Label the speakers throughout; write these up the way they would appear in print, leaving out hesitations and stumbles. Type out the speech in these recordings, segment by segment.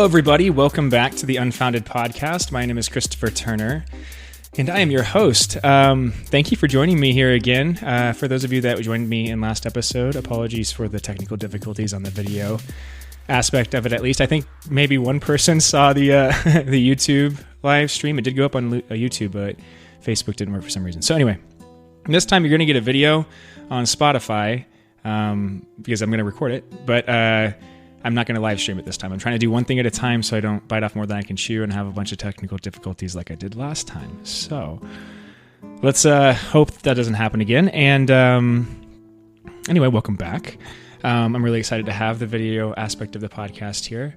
Speaker 1: Hello, everybody. Welcome back to the Unfounded Podcast. My name is Christopher Turner, and I am your host. Thank you for joining me here again. For those of you that joined me in last episode, apologies for the technical difficulties on the video aspect of it, at least. I think maybe one person saw the the YouTube live stream. It did go up on YouTube, but Facebook didn't work for some reason. So anyway, this time you're going to get a video on Spotify because I'm going to record it, but I'm not going to live stream it this time. I'm trying to do one thing at a time so I don't bite off more than I can chew and have a bunch of technical difficulties like I did last time. So let's hope that doesn't happen again. And anyway, welcome back. I'm really excited to have the video aspect of the podcast here.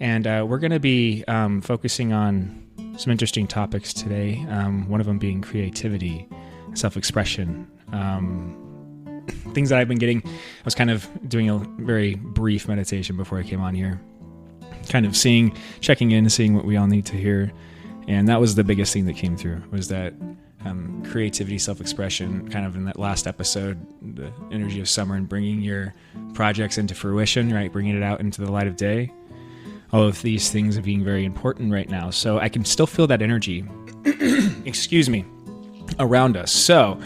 Speaker 1: And we're going to be focusing on some interesting topics today. One of them being creativity, self-expression, things that I've been getting. I was kind of doing a very brief meditation before I came on here, kind of checking in, seeing what we all need to hear. And that was the biggest thing that came through, was that creativity, self-expression, kind of in that last episode, the energy of summer and bringing your projects into fruition, right? Bringing it out into the light of day. All of these things are being very important right now. So I can still feel that energy, excuse me, around us. So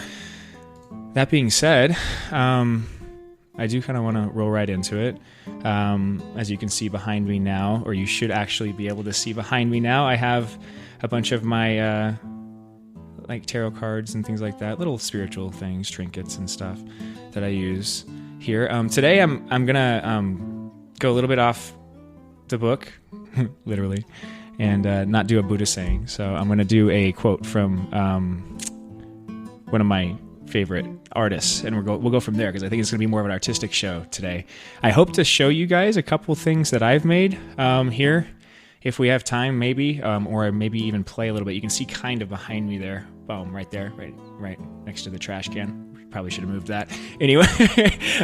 Speaker 1: that being said, I do kind of want to roll right into it. As you can see behind me now, or you should actually be able to see behind me now, I have a bunch of my like tarot cards and things like that, little spiritual things, trinkets and stuff that I use here. Today I'm gonna go a little bit off the book, literally, and not do a Buddha saying. So I'm gonna do a quote from one of my favorite artists, and we'll go from there, because I think it's going to be more of an artistic show today. I hope to show you guys a couple things that I've made here, if we have time, maybe, or maybe even play a little bit. You can see kind of behind me there, boom, right there, right next to the trash can. Probably should have moved that. Anyway,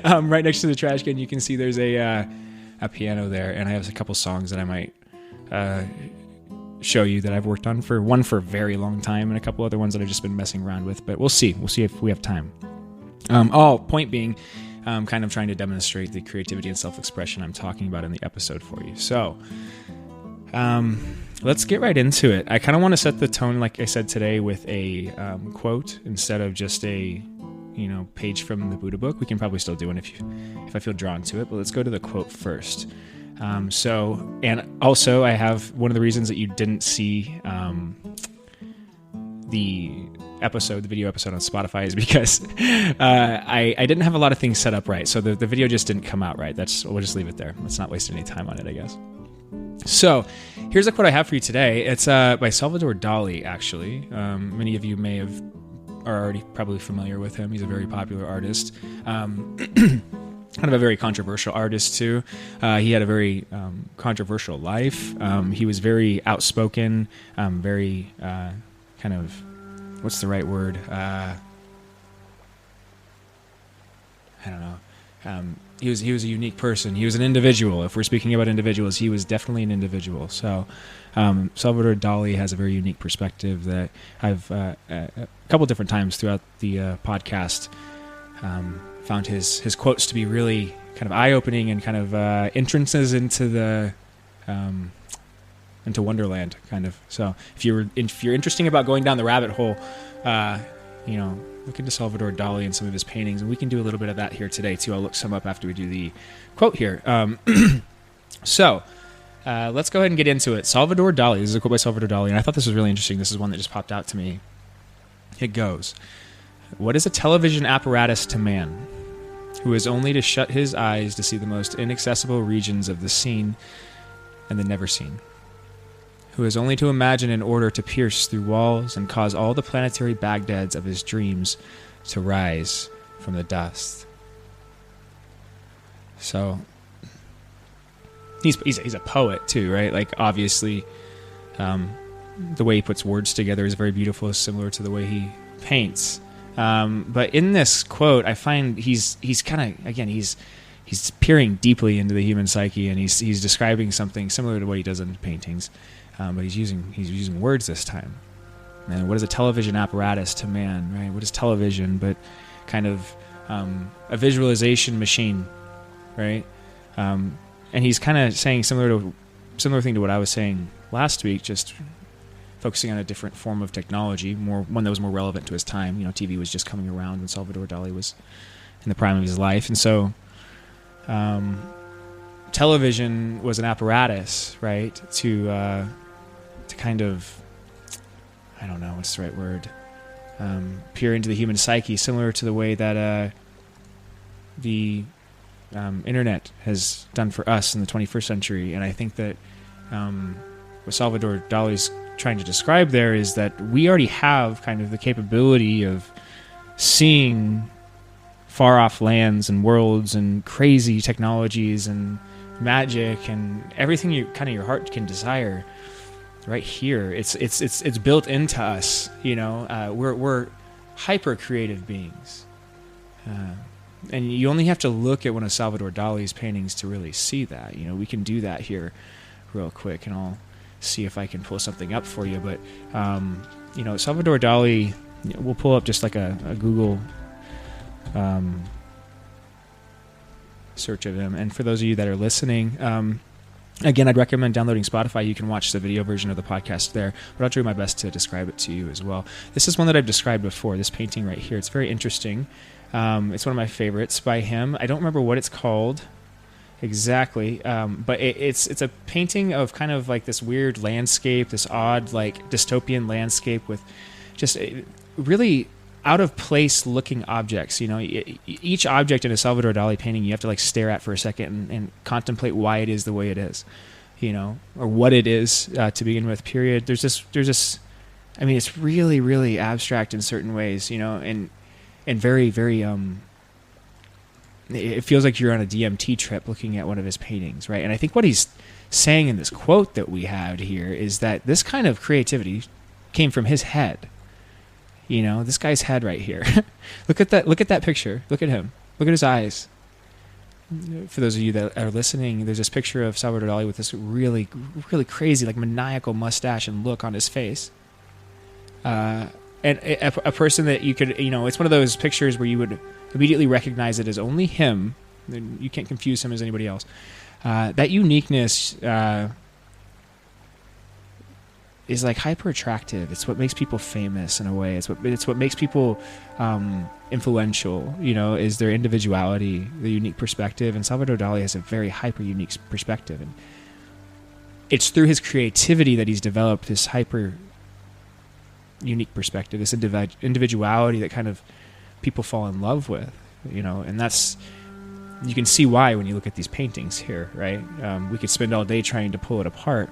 Speaker 1: right next to the trash can, you can see there's a piano there, and I have a couple songs that I might show you that I've worked on, for a very long time, and a couple other ones that I've just been messing around with, but we'll see if we have time. Point being, kind of trying to demonstrate the creativity and self-expression I'm talking about in the episode for you. So let's get right into it. I kind of want to set the tone, like I said today, with a quote instead of just a page from the Buddha book. We can probably still do it if I feel drawn to it, but let's go to the quote first. And also I have one of the reasons that you didn't see the video episode on Spotify is because I didn't have a lot of things set up right. So the video just didn't come out right. We'll just leave it there. Let's not waste any time on it, I guess. So here's a quote I have for you today. It's by Salvador Dalí, actually. Many of you are already probably familiar with him. He's a very popular artist. Kind of a very controversial artist too. He had a very controversial life. He was very outspoken, very kind of, what's the right word? I don't know. He was a unique person. He was an individual. If we're speaking about individuals, he was definitely an individual. So Salvador Dalí has a very unique perspective that I've a couple different times throughout the podcast found his quotes to be really kind of eye-opening and kind of entrances into into Wonderland, kind of. So if you're interested about going down the rabbit hole, look into Salvador Dalí and some of his paintings, and we can do a little bit of that here today too. I'll look some up after we do the quote here. So let's go ahead and get into it. Salvador Dalí. This is a quote by Salvador Dalí, and I thought this was really interesting. This is one that just popped out to me. It goes, "What is a television apparatus to man, who has only to shut his eyes to see the most inaccessible regions of the seen and the never seen? Who has only to imagine in order to pierce through walls and cause all the planetary Bagdads of his dreams to rise from the dust?" So he's a poet too, right? Like, obviously, the way he puts words together is very beautiful, similar to the way he paints. But in this quote, I find he's kind of, again, he's peering deeply into the human psyche, and he's describing something similar to what he does in paintings, but he's using words this time. And what is a television apparatus to man, right? What is television but kind of a visualization machine, right? And he's kind of saying similar to similar thing to what I was saying last week, just focusing on a different form of technology, one that was more relevant to his time. TV was just coming around when Salvador Dalí was in the prime of his life. And so television was an apparatus, right, to kind of, I don't know, what's the right word, peer into the human psyche, similar to the way that the internet has done for us in the 21st century. And I think that what Salvador Dalí's trying to describe there is that we already have kind of the capability of seeing far off lands and worlds and crazy technologies and magic and everything your heart can desire right here. It's built into us. We're hyper creative beings, and you only have to look at one of Salvador Dalí's paintings to really see that. We can do that here real quick, and I'll see if I can pull something up for you. But Salvador Dalí, we'll pull up just like a Google search of him. And for those of you that are listening, again, I'd recommend downloading Spotify. You can watch the video version of the podcast there, but I'll do my best to describe it to you as well. This is one that I've described before, this painting right here. It's very interesting. It's one of my favorites by him. I don't remember what it's called exactly, but it's a painting of kind of like this weird landscape, this odd like dystopian landscape with just really out of place looking objects. Each object in a Salvador Dalí painting you have to like stare at for a second and contemplate why it is the way it is, or what it is to begin with. Period. There's this. I mean, it's really, really abstract in certain ways, and very, very. It feels like you're on a DMT trip looking at one of his paintings, right? And I think what he's saying in this quote that we have here is that this kind of creativity came from his head. This guy's head right here. Look at that picture. Look at him. Look at his eyes. For those of you that are listening, there's this picture of Salvador Dalí with this really, really crazy, like maniacal mustache and look on his face. And a person that you could, it's one of those pictures where you would immediately recognize it as only him. You can't confuse him as anybody else. That uniqueness is like hyper attractive. It's what makes people famous in a way. It's what makes people influential. Is their individuality, the unique perspective. And Salvador Dalí has a very hyper unique perspective, and it's through his creativity that he's developed this hyper unique perspective, this individuality that kind of people fall in love with. And that's, you can see why when you look at these paintings here, right? We could spend all day trying to pull it apart.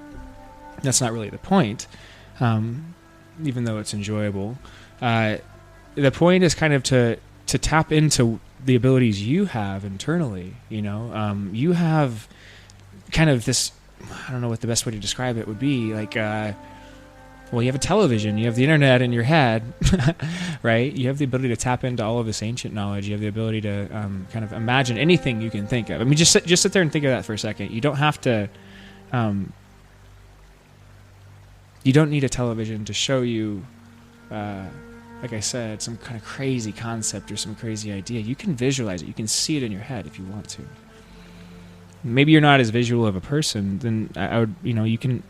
Speaker 1: That's not really the point, even though it's enjoyable. The point is kind of to tap into the abilities you have internally. You have kind of this, I don't know what the best way to describe it would be, like, well, you have a television, you have the internet in your head, right? You have the ability to tap into all of this ancient knowledge. You have the ability to kind of imagine anything you can think of. I mean, just sit there and think of that for a second. You don't have to... you don't need a television to show you, like I said, some kind of crazy concept or some crazy idea. You can visualize it. You can see it in your head if you want to. Maybe you're not as visual of a person, then I would, you can,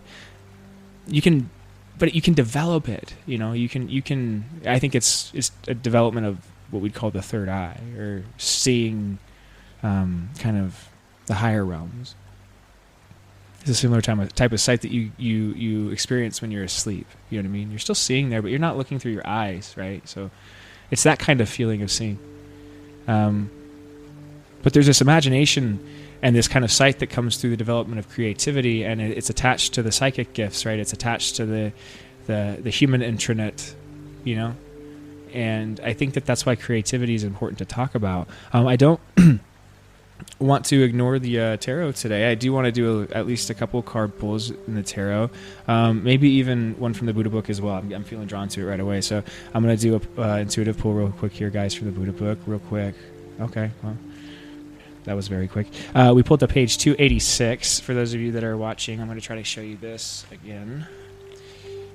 Speaker 1: but you can develop it. You can. I think it's a development of what we'd call the third eye, or seeing, kind of the higher realms. It's a similar type of sight that you experience when you're asleep. You know what I mean? You're still seeing there, but you're not looking through your eyes, right? So it's that kind of feeling of seeing. But there's this imagination and this kind of sight that comes through the development of creativity, and it's attached to the psychic gifts, right? It's attached to the human intranet, And I think that's why creativity is important to talk about. I don't want to ignore the tarot today. I do want to do at least a couple card pulls in the tarot, maybe even one from the Buddha book as well. I'm feeling drawn to it right away, so I'm going to do a intuitive pull real quick here, guys, for the Buddha book real quick. Okay, well, that was very quick. We pulled up page 286. For those of you that are watching, I'm going to try to show you this again.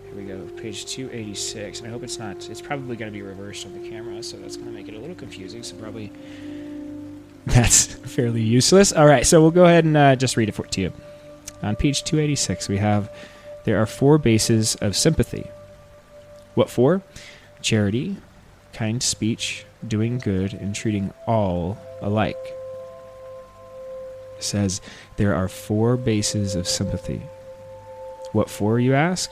Speaker 1: Here we go, page 286, and I hope it's probably going to be reversed on the camera, so that's going to make it a little confusing, so probably that's fairly useless. All right, so we'll go ahead and just read it to you. On page 286, we have, there are 4 bases of sympathy. What for? Charity, kind speech, doing good, and treating all alike. It says, there are 4 bases of sympathy. What for, you ask?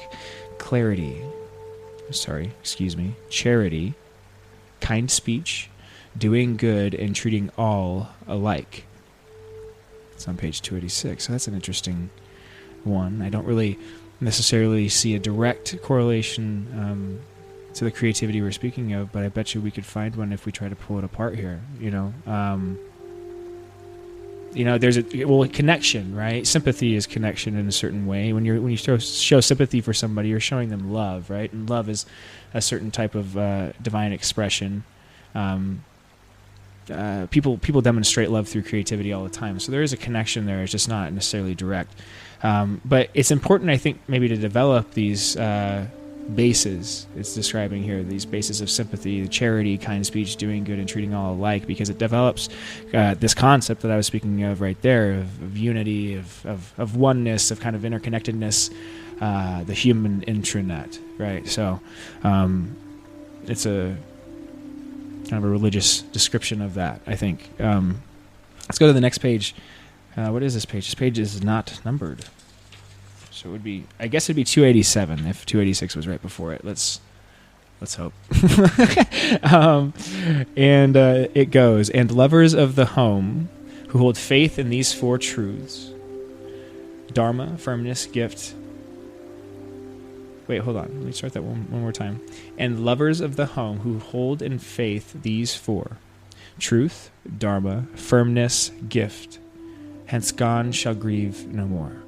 Speaker 1: Charity, kind speech, doing good, and treating all alike. It's on page 286. So that's an interesting one. I don't really necessarily see a direct correlation to the creativity we're speaking of, but I bet you we could find one if we try to pull it apart here. There's a connection, right? Sympathy is connection in a certain way. When you show sympathy for somebody, you're showing them love, right? And love is a certain type of divine expression. People demonstrate love through creativity all the time, so there is a connection there. It's just not necessarily direct. But it's important, I think, maybe to develop these bases it's describing here, these bases of sympathy, charity, kind speech, doing good, and treating all alike, because it develops this concept that I was speaking of right there, of unity, of oneness, of kind of interconnectedness, the human intranet, right? So it's a kind of a religious description of that, I think. Let's go to the next page. What is this page? This page is not numbered. So it would be, I guess it'd be 287 if 286 was right before it. Let's hope. And it goes, and lovers of the home who hold faith in these 4 truths, dharma, firmness, gift. Wait, hold on. Let me start that one more time. And lovers of the home who hold in faith these 4, truth, dharma, firmness, gift, hence gone shall grieve no more.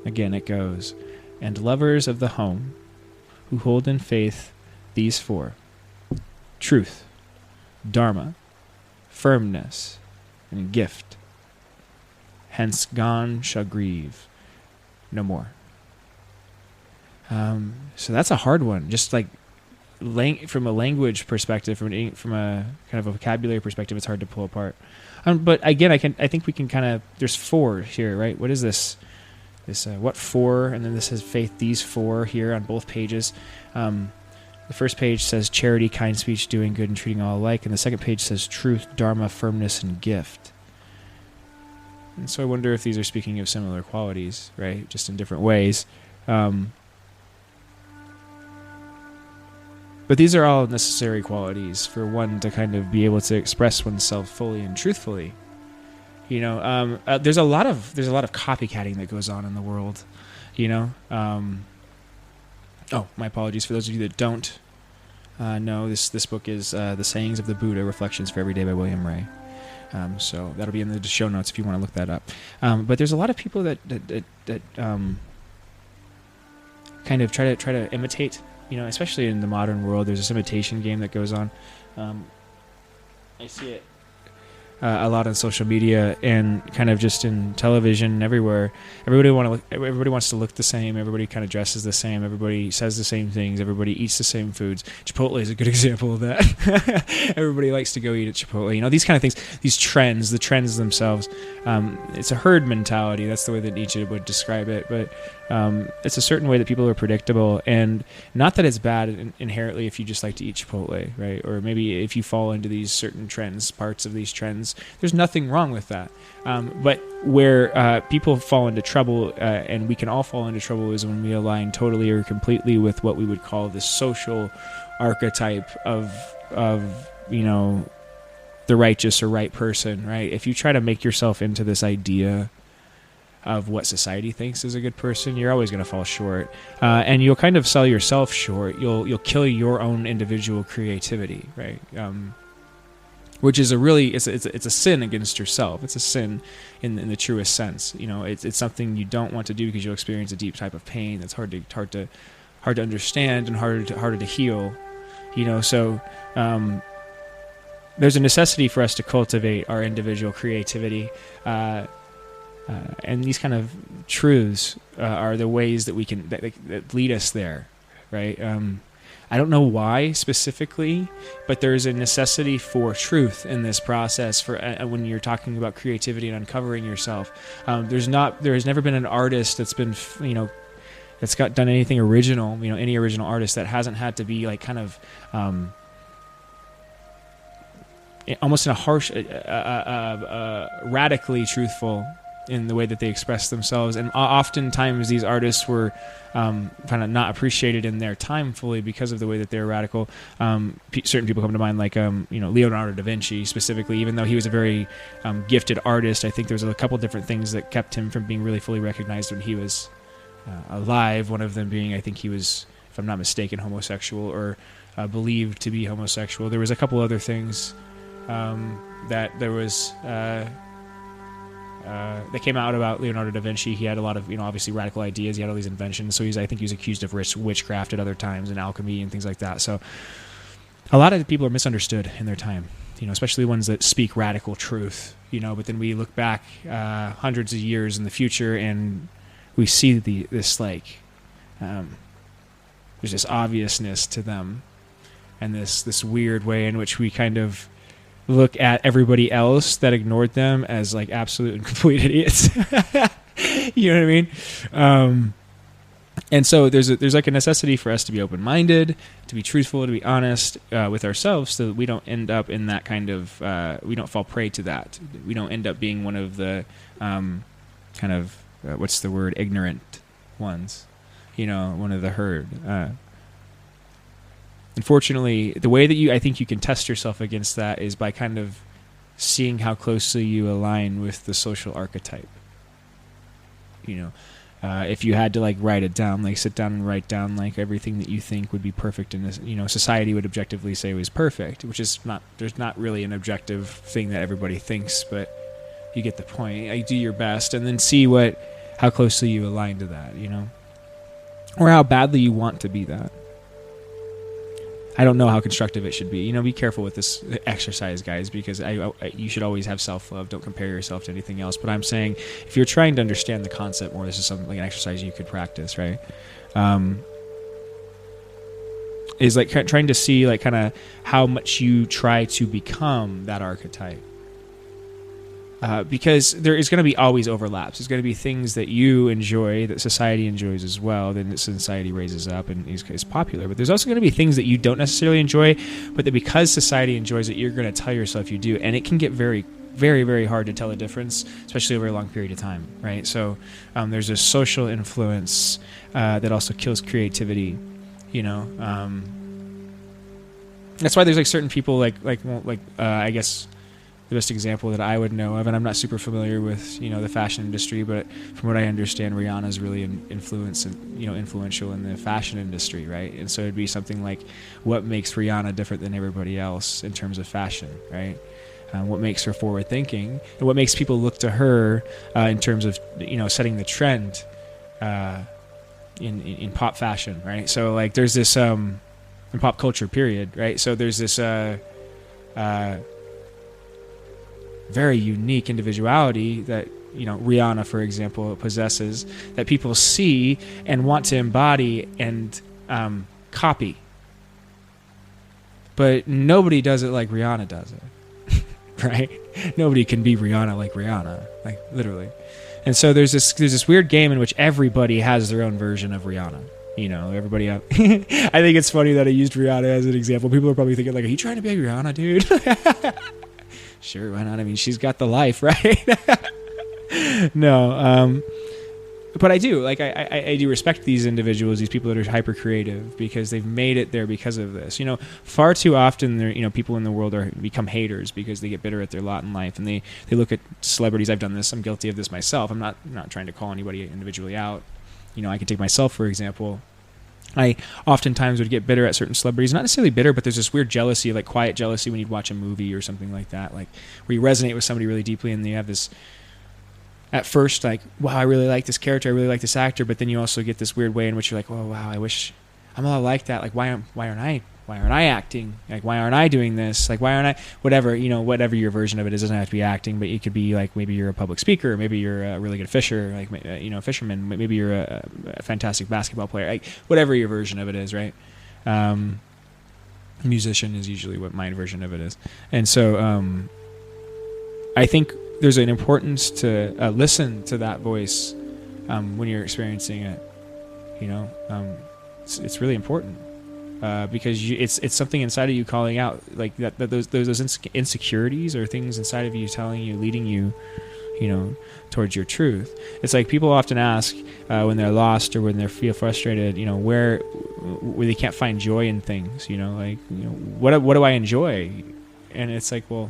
Speaker 1: Again, it goes, and lovers of the home who hold in faith these 4, truth, dharma, firmness, and gift, hence gone shall grieve no more. So that's a hard one, just like from a language perspective, from a kind of a vocabulary perspective, it's hard to pull apart. But again, I think we can kind of, there's 4 here, right? What is this? What for? And then this says faith, these 4 here on both pages. The first page says charity, kind speech, doing good, and treating all alike. And the second page says truth, dharma, firmness, and gift. And so I wonder if these are speaking of similar qualities, right? Just in different ways. But these are all necessary qualities for one to kind of be able to express oneself fully and truthfully. There's a lot of copycatting that goes on in the world. My apologies for those of you that don't know. This book is The Sayings of the Buddha: Reflections for Every Day by William Ray. So that'll be in the show notes if you want to look that up. But there's a lot of people that kind of try to imitate. Especially in the modern world, there's this imitation game that goes on. I see it a lot on social media and kind of just in television and everywhere. Everybody wants to look the same. Everybody kind of dresses the same. Everybody says the same things. Everybody eats the same foods. Chipotle is a good example of that. Everybody likes to go eat at Chipotle. These kind of things, these trends, the trends themselves. It's a herd mentality. That's the way that Nietzsche would describe it. But it's a certain way that people are predictable, and not that it's bad inherently if you just like to eat Chipotle, right? Or maybe if you fall into these certain trends, parts of these trends, there's nothing wrong with that. But where people fall into trouble, and we can all fall into trouble, is when we align totally or completely with what we would call the social archetype of the righteous or right person, right? If you try to make yourself into this idea of what society thinks is a good person, you're always going to fall short, and you'll kind of sell yourself short. You'll kill your own individual creativity, right? Which is it's a sin against yourself. It's a sin in the truest sense. It's something you don't want to do because you'll experience a deep type of pain that's hard to understand and harder to heal. So there's a necessity for us to cultivate our individual creativity. And these kind of truths are the ways that we can that lead us there, right? I don't know why specifically, but there's a necessity for truth in this process for when you're talking about creativity and uncovering yourself. There has never been an artist that's been, that's done anything original, any original artist that hasn't had to be like kind of almost in a harsh, radically truthful in the way that they express themselves. And oftentimes these artists were kind of not appreciated in their time fully because of the way that they're radical. Certain people come to mind, like Leonardo da Vinci specifically. Even though he was a very gifted artist, I think there was a couple different things that kept him from being really fully recognized when he was alive. One of them being, I think he was, if I'm not mistaken, homosexual or believed to be homosexual. There was a couple other things that there was that came out about Leonardo da Vinci. He had a lot of, obviously radical ideas. He had all these inventions. So I think he was accused of witchcraft at other times and alchemy and things like that. So a lot of people are misunderstood in their time, especially ones that speak radical truth, but then we look back hundreds of years in the future and we see this like, there's this obviousness to them and this weird way in which we kind of look at everybody else that ignored them as like absolute and complete idiots. You know what I mean? And so there's like a necessity for us to be open-minded, to be truthful, to be honest with ourselves, so that we don't end up in that kind of we don't fall prey to that. We don't end up being one of the kind of what's the word, ignorant ones, one of the herd. Unfortunately, the way that I think you can test yourself against that is by kind of seeing how closely you align with the social archetype. If you had to like write it down, like sit down and write down like everything that you think would be perfect in this, society would objectively say was perfect, which is not, there's not really an objective thing that everybody thinks, but you get the point. You do your best and then see how closely you align to that, or how badly you want to be that. I don't know how constructive it should be. Be careful with this exercise, guys, because you should always have self-love. Don't compare yourself to anything else. But I'm saying if you're trying to understand the concept more, this is something like an exercise you could practice, right? Is like trying to see like kind of how much you try to become that archetype. Because there is going to be always overlaps. There's going to be things that you enjoy that society enjoys as well, that society raises up and is popular. But there's also going to be things that you don't necessarily enjoy, but that because society enjoys it, you're going to tell yourself you do. And it can get very, very, very hard to tell a difference, especially over a long period of time, right? So there's a social influence that also kills creativity, That's why there's like certain people I guess the best example that I would know of, and I'm not super familiar with, the fashion industry, but from what I understand, Rihanna's really influential in the fashion industry, right? And so it'd be something like, what makes Rihanna different than everybody else in terms of fashion, right? What makes her forward thinking, and what makes people look to her in terms of, setting the trend in pop fashion, right? So like there's this in pop culture period, right? So there's this very unique individuality that Rihanna, for example, possesses, that people see and want to embody and copy, but nobody does it like Rihanna does it. Right? Nobody can be Rihanna like Rihanna, like literally. And so there's this weird game in which everybody has their own version of Rihanna. Everybody. I think it's funny that I used Rihanna as an example. People are probably thinking like, "Are you trying to be Rihanna, dude?" Sure, why not? I mean, she's got the life, right? No, but I do I do respect these individuals, these people that are hyper creative, because they've made it there because of this. Far too often there, people in the world become haters because they get bitter at their lot in life, and they look at celebrities. I've done this. I'm guilty of this myself. I'm not trying to call anybody individually out. I can take myself for example. I oftentimes would get bitter at certain celebrities. Not necessarily bitter, but there's this weird jealousy, like quiet jealousy when you'd watch a movie or something like that, like where you resonate with somebody really deeply and you have this, at first, like, wow, I really like this character, I really like this actor, but then you also get this weird way in which you're like, oh, wow, I wish I'm a lot like that. Like, why aren't I acting? Like, why aren't I doing this? Like, why aren't I, whatever your version of it is, doesn't have to be acting, but it could be like, maybe you're a public speaker, maybe you're a really good fisher, like, fisherman, maybe you're a fantastic basketball player, like, whatever your version of it is, right? Musician is usually what my version of it is. And so I think there's an importance to listen to that voice when you're experiencing it. It's really important because it's something inside of you calling out, like that those insecurities or things inside of you telling you, leading you, towards your truth. It's like people often ask when they're lost or when they feel frustrated, where they can't find joy in things, what do I enjoy? And it's like, well,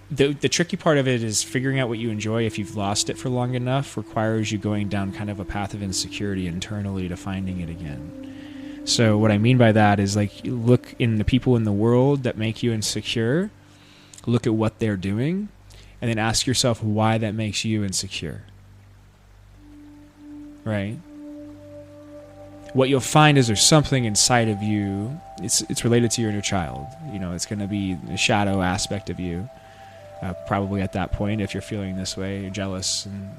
Speaker 1: the tricky part of it is figuring out what you enjoy if you've lost it for long enough requires you going down kind of a path of insecurity internally to finding it again. So what I mean by that is, like, look in the people in the world that make you insecure, look at what they're doing, and then ask yourself why that makes you insecure. Right? What you'll find is there's something inside of you. It's related to your inner child. It's going to be the shadow aspect of you. Probably at that point, if you're feeling this way, you're jealous and,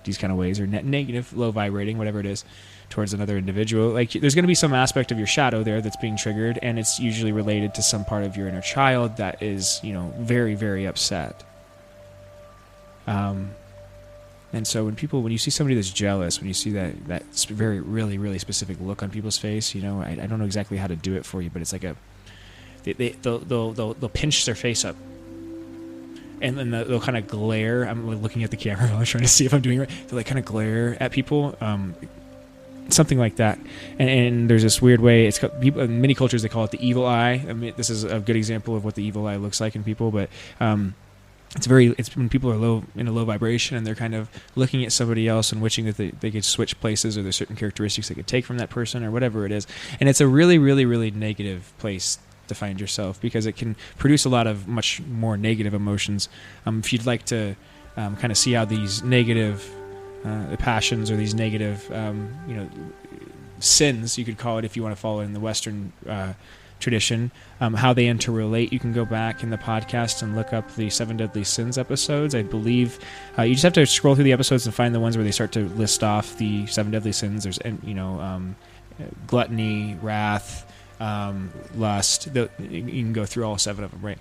Speaker 1: these kind of ways, or negative, low vibrating, whatever it is, towards another individual. Like, there's going to be some aspect of your shadow there that's being triggered, and it's usually related to some part of your inner child that is, very, very upset. And so when you see somebody that's jealous, when you see that very, really, really specific look on people's face, I don't know exactly how to do it for you, but it's like they'll pinch their face up. And then they'll kind of glare. I'm looking at the camera while I'm trying to see if I'm doing it right. They'll kind of glare at people, something like that. And there's this weird way. It's called, people in many cultures they call it the evil eye. I mean, this is a good example of what the evil eye looks like in people. But it's when people are in a low vibration and they're kind of looking at somebody else and wishing that they could switch places, or there's certain characteristics they could take from that person or whatever it is. And it's a really, really, really negative place to find yourself, because it can produce a lot of much more negative emotions. If you'd like to kind of see how these negative passions, or these negative sins, you could call it, if you want to follow in the Western tradition, how they interrelate, you can go back in the podcast and look up the 7 Deadly Sins episodes. I believe you just have to scroll through the episodes and find the ones where they start to list off the 7 deadly sins. There's gluttony, wrath, lust. You can go through all 7 of them, right?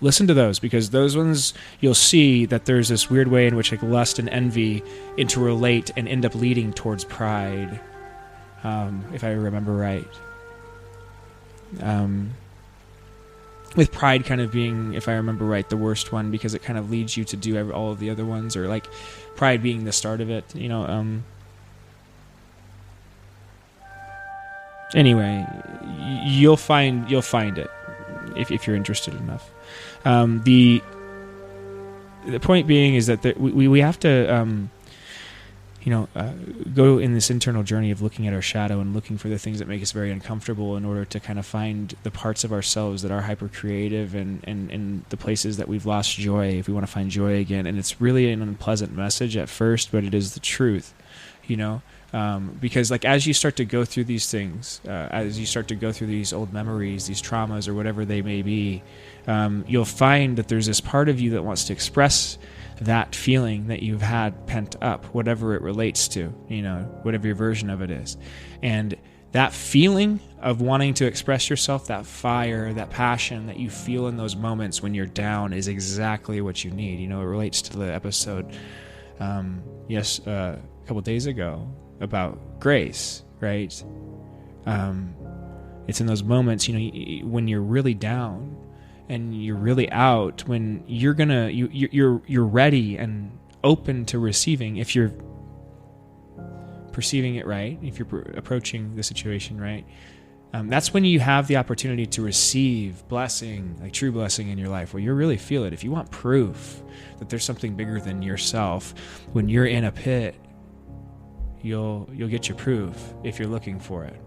Speaker 1: Listen to those, because those ones, you'll see that there's this weird way in which, like, lust and envy interrelate and end up leading towards pride, if I remember right. With pride kind of being, if I remember right, the worst one, because it kind of leads you to do all of the other ones, or like pride being the start of it, Anyway, you'll find it if you're interested enough. The point being is that we have to go in this internal journey of looking at our shadow and looking for the things that make us very uncomfortable, in order to kind of find the parts of ourselves that are hyper creative and the places that we've lost joy, if we want to find joy again. And it's really an unpleasant message at first, but it is the truth, because, like, as you start to go through these things, as you start to go through these old memories, these traumas, or whatever they may be, you'll find that there's this part of you that wants to express that feeling that you've had pent up, whatever it relates to, whatever your version of it is. And that feeling of wanting to express yourself, that fire, that passion that you feel in those moments when you're down, is exactly what you need. It relates to the episode, a couple of days ago, about grace, right? It's in those moments, when you're really down and you're really out, when you're ready and open to receiving, if you're perceiving it right, if you're approaching the situation right, that's when you have the opportunity to receive blessing, like true blessing in your life, where you really feel it. If you want proof that there's something bigger than yourself, when you're in a pit, you'll get your proof if you're looking for it.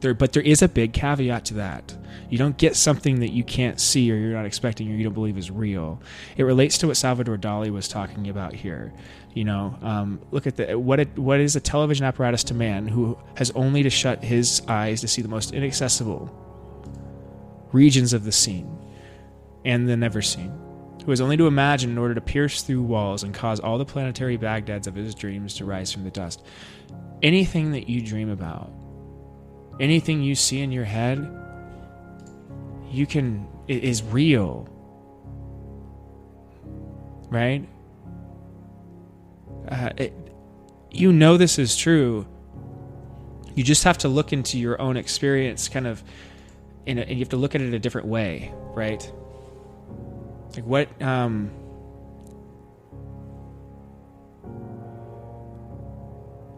Speaker 1: But there is a big caveat to that. You don't get something that you can't see, or you're not expecting, or you don't believe is real. It relates to what Salvador Dalí was talking about here. Look at what is a television apparatus to man, who has only to shut his eyes to see the most inaccessible regions of the scene and the never seen, who has only to imagine in order to pierce through walls and cause all the planetary Baghdads of his dreams to rise from the dust. Anything that you dream about anything you see in your head, it is real, right? This is true. You just have to look into your own experience and you have to look at it a different way, right? Like what,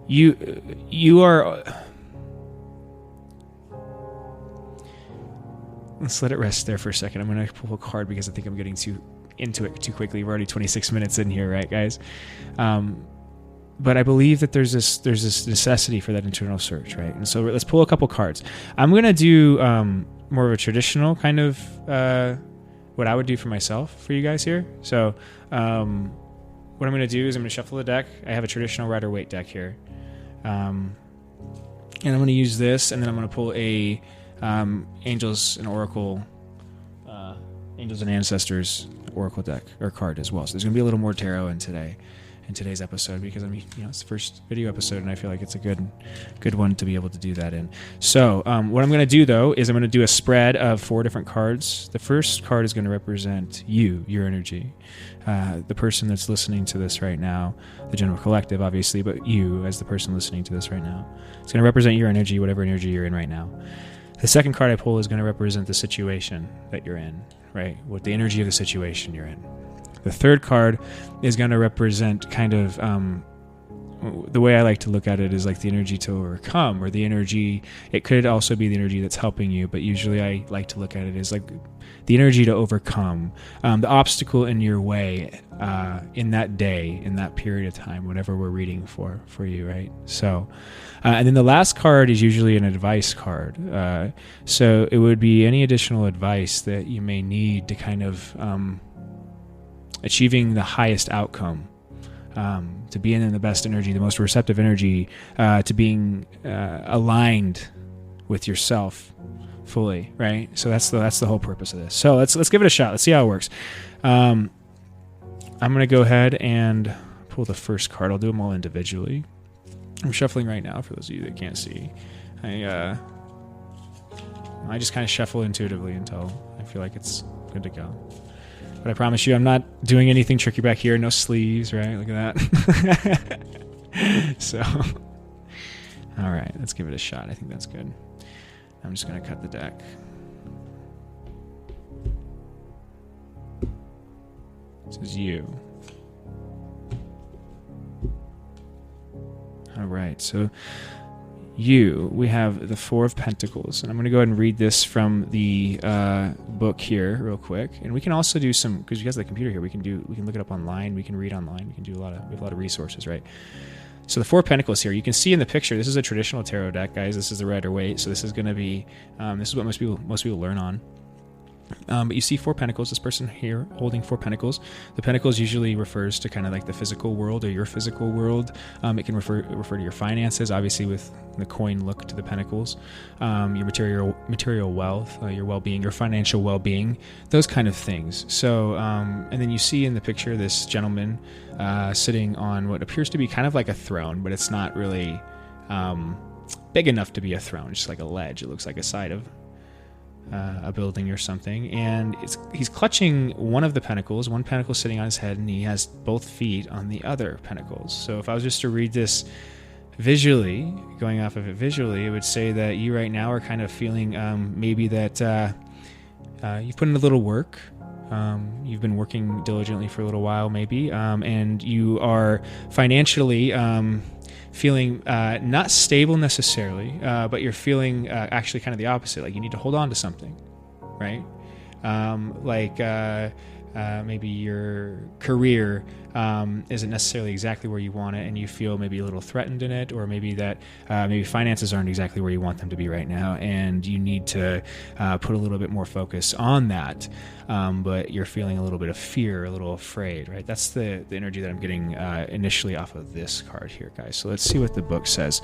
Speaker 1: you are, let's let it rest there for a second. I'm going to pull a card because I think I'm getting into it too quickly. We're already 26 minutes in here, right, guys? But I believe that there's this necessity for that internal search, right? And so let's pull a couple cards. I'm going to do more of a traditional kind of what I would do for myself for you guys here. So what I'm going to do is I'm going to shuffle the deck. I have a traditional Rider-Waite deck here. And I'm going to use this, and then I'm going to pull a Angels and Oracle, Angels and Ancestors Oracle deck or card as well. So there's going to be a little more tarot in today's episode because it's the first video episode, and I feel like it's a good one to be able to do that in. So what I'm going to do though is I'm going to do a spread of 4 different cards. The first card is going to represent your energy, the person that's listening to this right now, the general collective obviously, but you as the person listening to this right now. It's going to represent your energy, whatever energy you're in right now. The second card I pull is going to represent the situation that you're in, right? What the energy of the situation you're in. The third card is going to represent kind of the way I like to look at it is like the energy to overcome, or the energy. It could also be the energy that's helping you, but usually I like to look at it as like the energy to overcome the obstacle in your way in that day, in that period of time, whatever we're reading for you, right? So, and then the last card is usually an advice card. So it would be any additional advice that you may need to kind of achieving the highest outcome, to being in the best energy, the most receptive energy, to being aligned with yourself fully, right? So that's the whole purpose of this. So let's give it a shot. Let's see how it works. I'm going to go ahead and pull the first card. I'll do them all individually. I'm shuffling right now for those of you that can't see. I just kind of shuffle intuitively until I feel like it's good to go. But I promise you, I'm not doing anything tricky back here. No sleeves, right? Look at that. So, all right, let's give it a shot. I think that's good. I'm just going to cut the deck. This is you. All right, so we have the Four of Pentacles, and I'm going to go ahead and read this from the book here real quick. And we can also do some, because you guys have the computer here, we can look it up online, we can read online, we can do we have a lot of resources, right? So the Four of Pentacles here, you can see in the picture, this is a traditional tarot deck, guys. This is the Rider-Waite, so this is going to be, this is what most people learn on. But you see 4 pentacles, this person here holding 4 pentacles. The pentacles usually refers to kind of like the physical world or your physical world. It can refer to your finances, obviously with the coin look to the pentacles, your material wealth, your well-being, your financial well-being, those kind of things. So, and then you see in the picture this gentleman sitting on what appears to be kind of like a throne, but it's not really big enough to be a throne, just like a ledge. It looks like a side of a building or something, and he's clutching one of the pentacles, one pentacle sitting on his head, and he has both feet on the other pentacles. So if I was just to read this visually, going off of it visually, it would say that you right now are kind of feeling maybe that you've put in a little work, you've been working diligently for a little while maybe, and you are financially feeling not stable necessarily, but you're feeling actually kind of the opposite, like you need to hold on to something, right? Maybe your career isn't necessarily exactly where you want it, and you feel maybe a little threatened in it, or maybe that maybe finances aren't exactly where you want them to be right now, and you need to put a little bit more focus on that, but you're feeling a little bit of fear, a little afraid, right? That's the energy that I'm getting initially off of this card here, guys. So let's see what the book says.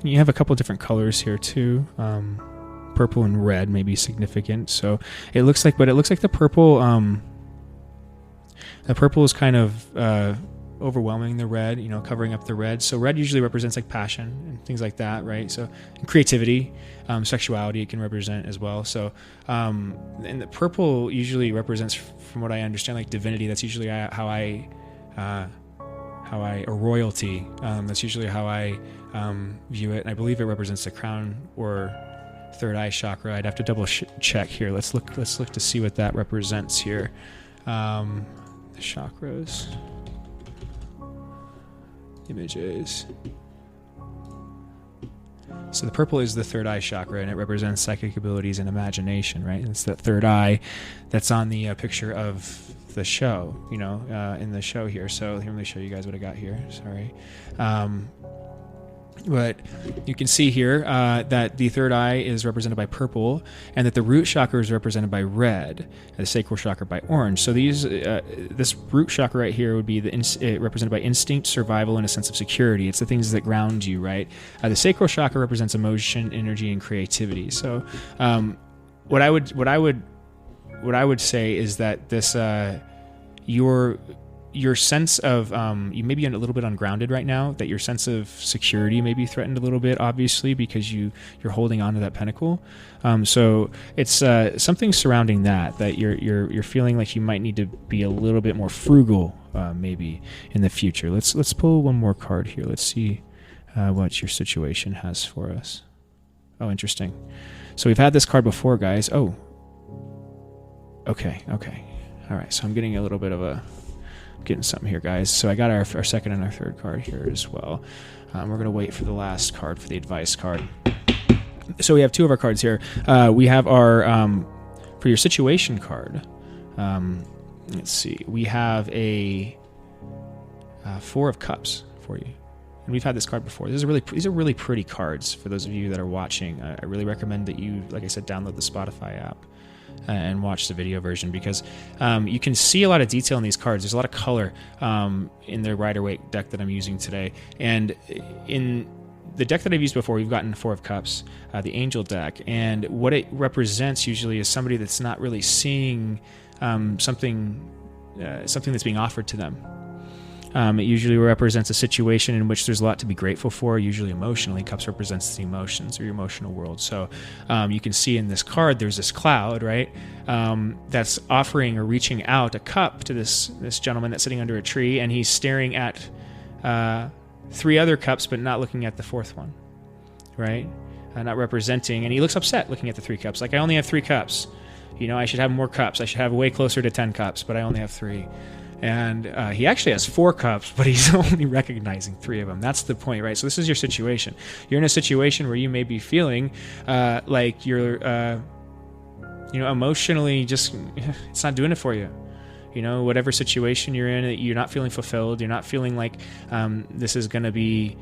Speaker 1: You have a couple different colors here too. Purple and red may be significant. So it looks like the purple is kind of overwhelming the red, covering up the red. So red usually represents like passion and things like that, right? So creativity, sexuality it can represent as well. So and the purple usually represents, from what I understand, like divinity. That's usually how I or royalty. That's usually how I view it. And I believe it represents the crown or third eye chakra. I'd have to double check here. Let's look to see what that represents here. The chakras, images. So the purple is the third eye chakra, and it represents psychic abilities and imagination, right? It's that third eye that's on the picture of the show, in the show here. So let me show you guys what I got here. Sorry. But you can see here that the third eye is represented by purple, and that the root chakra is represented by red, and the sacral chakra by orange. So this root chakra right here would be represented by instinct, survival, and a sense of security. It's the things that ground you, right? The sacral chakra represents emotion, energy, and creativity. So what I would say is that this your sense of you may be a little bit ungrounded right now, that your sense of security may be threatened a little bit, obviously, because you're holding on to that pentacle. So it's something surrounding that you're feeling like you might need to be a little bit more frugal, maybe in the future. Let's pull one more card here. Let's see what your situation has for us. Oh, interesting. So we've had this card before, guys. Oh, okay. All right. So I'm getting a little bit of getting something here, guys. So I got our second and our third card here as well. We're going to wait for the last card, for the advice card. So we have two of our cards here. We have our, for your situation card, let's see, we have a Four of Cups for you. And we've had this card before. These are really pretty cards for those of you that are watching. I really recommend that you, like I said, download the Spotify app and watch the video version, because you can see a lot of detail in these cards. There's a lot of color in the Rider-Waite deck that I'm using today. And in the deck that I've used before, we've gotten Four of Cups, the Angel deck. And what it represents usually is somebody that's not really seeing something that's being offered to them. It usually represents a situation in which there's a lot to be grateful for, usually emotionally. Cups represents the emotions or your emotional world. So you can see in this card, there's this cloud, right? That's offering or reaching out a cup to this gentleman that's sitting under a tree, and he's staring at three other cups, but not looking at the fourth one, right? Not representing, and he looks upset looking at the three cups. Like, I only have 3 cups. I should have more cups. I should have way closer to 10 cups, but I only have 3. And he actually has 4 cups, but he's only recognizing 3 of them. That's the point, right? So this is your situation. You're in a situation where you may be feeling like you're, emotionally just, it's not doing it for you. Whatever situation you're in, you're not feeling fulfilled. You're not feeling like this is going to be,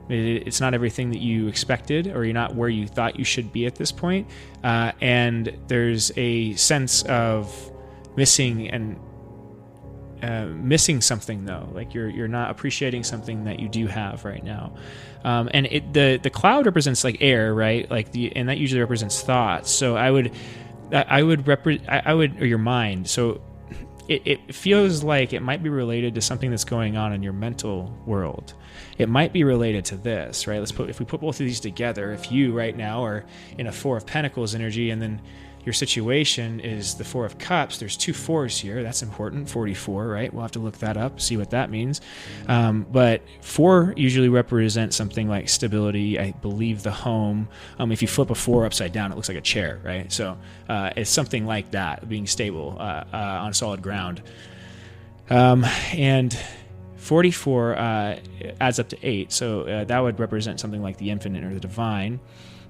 Speaker 1: it's not everything that you expected, or you're not where you thought you should be at this point. And there's a sense of missing something, though. Like you're not appreciating something that you do have right now. And the cloud represents like air, right? And that usually represents thoughts. So I would or your mind. So it feels like it might be related to something that's going on in your mental world. It might be related to this, right? If we put both of these together, if you right now are in a Four of Pentacles energy, and then your situation is the Four of Cups. There's 2 4s here. That's important. 44, right? We'll have to look that up, see what that means. But 4 usually represents something like stability. I believe the home. If you flip a 4 upside down, it looks like a chair, right? So it's something like that, being stable on solid ground. And 44 adds up to 8. So that would represent something like the infinite or the divine.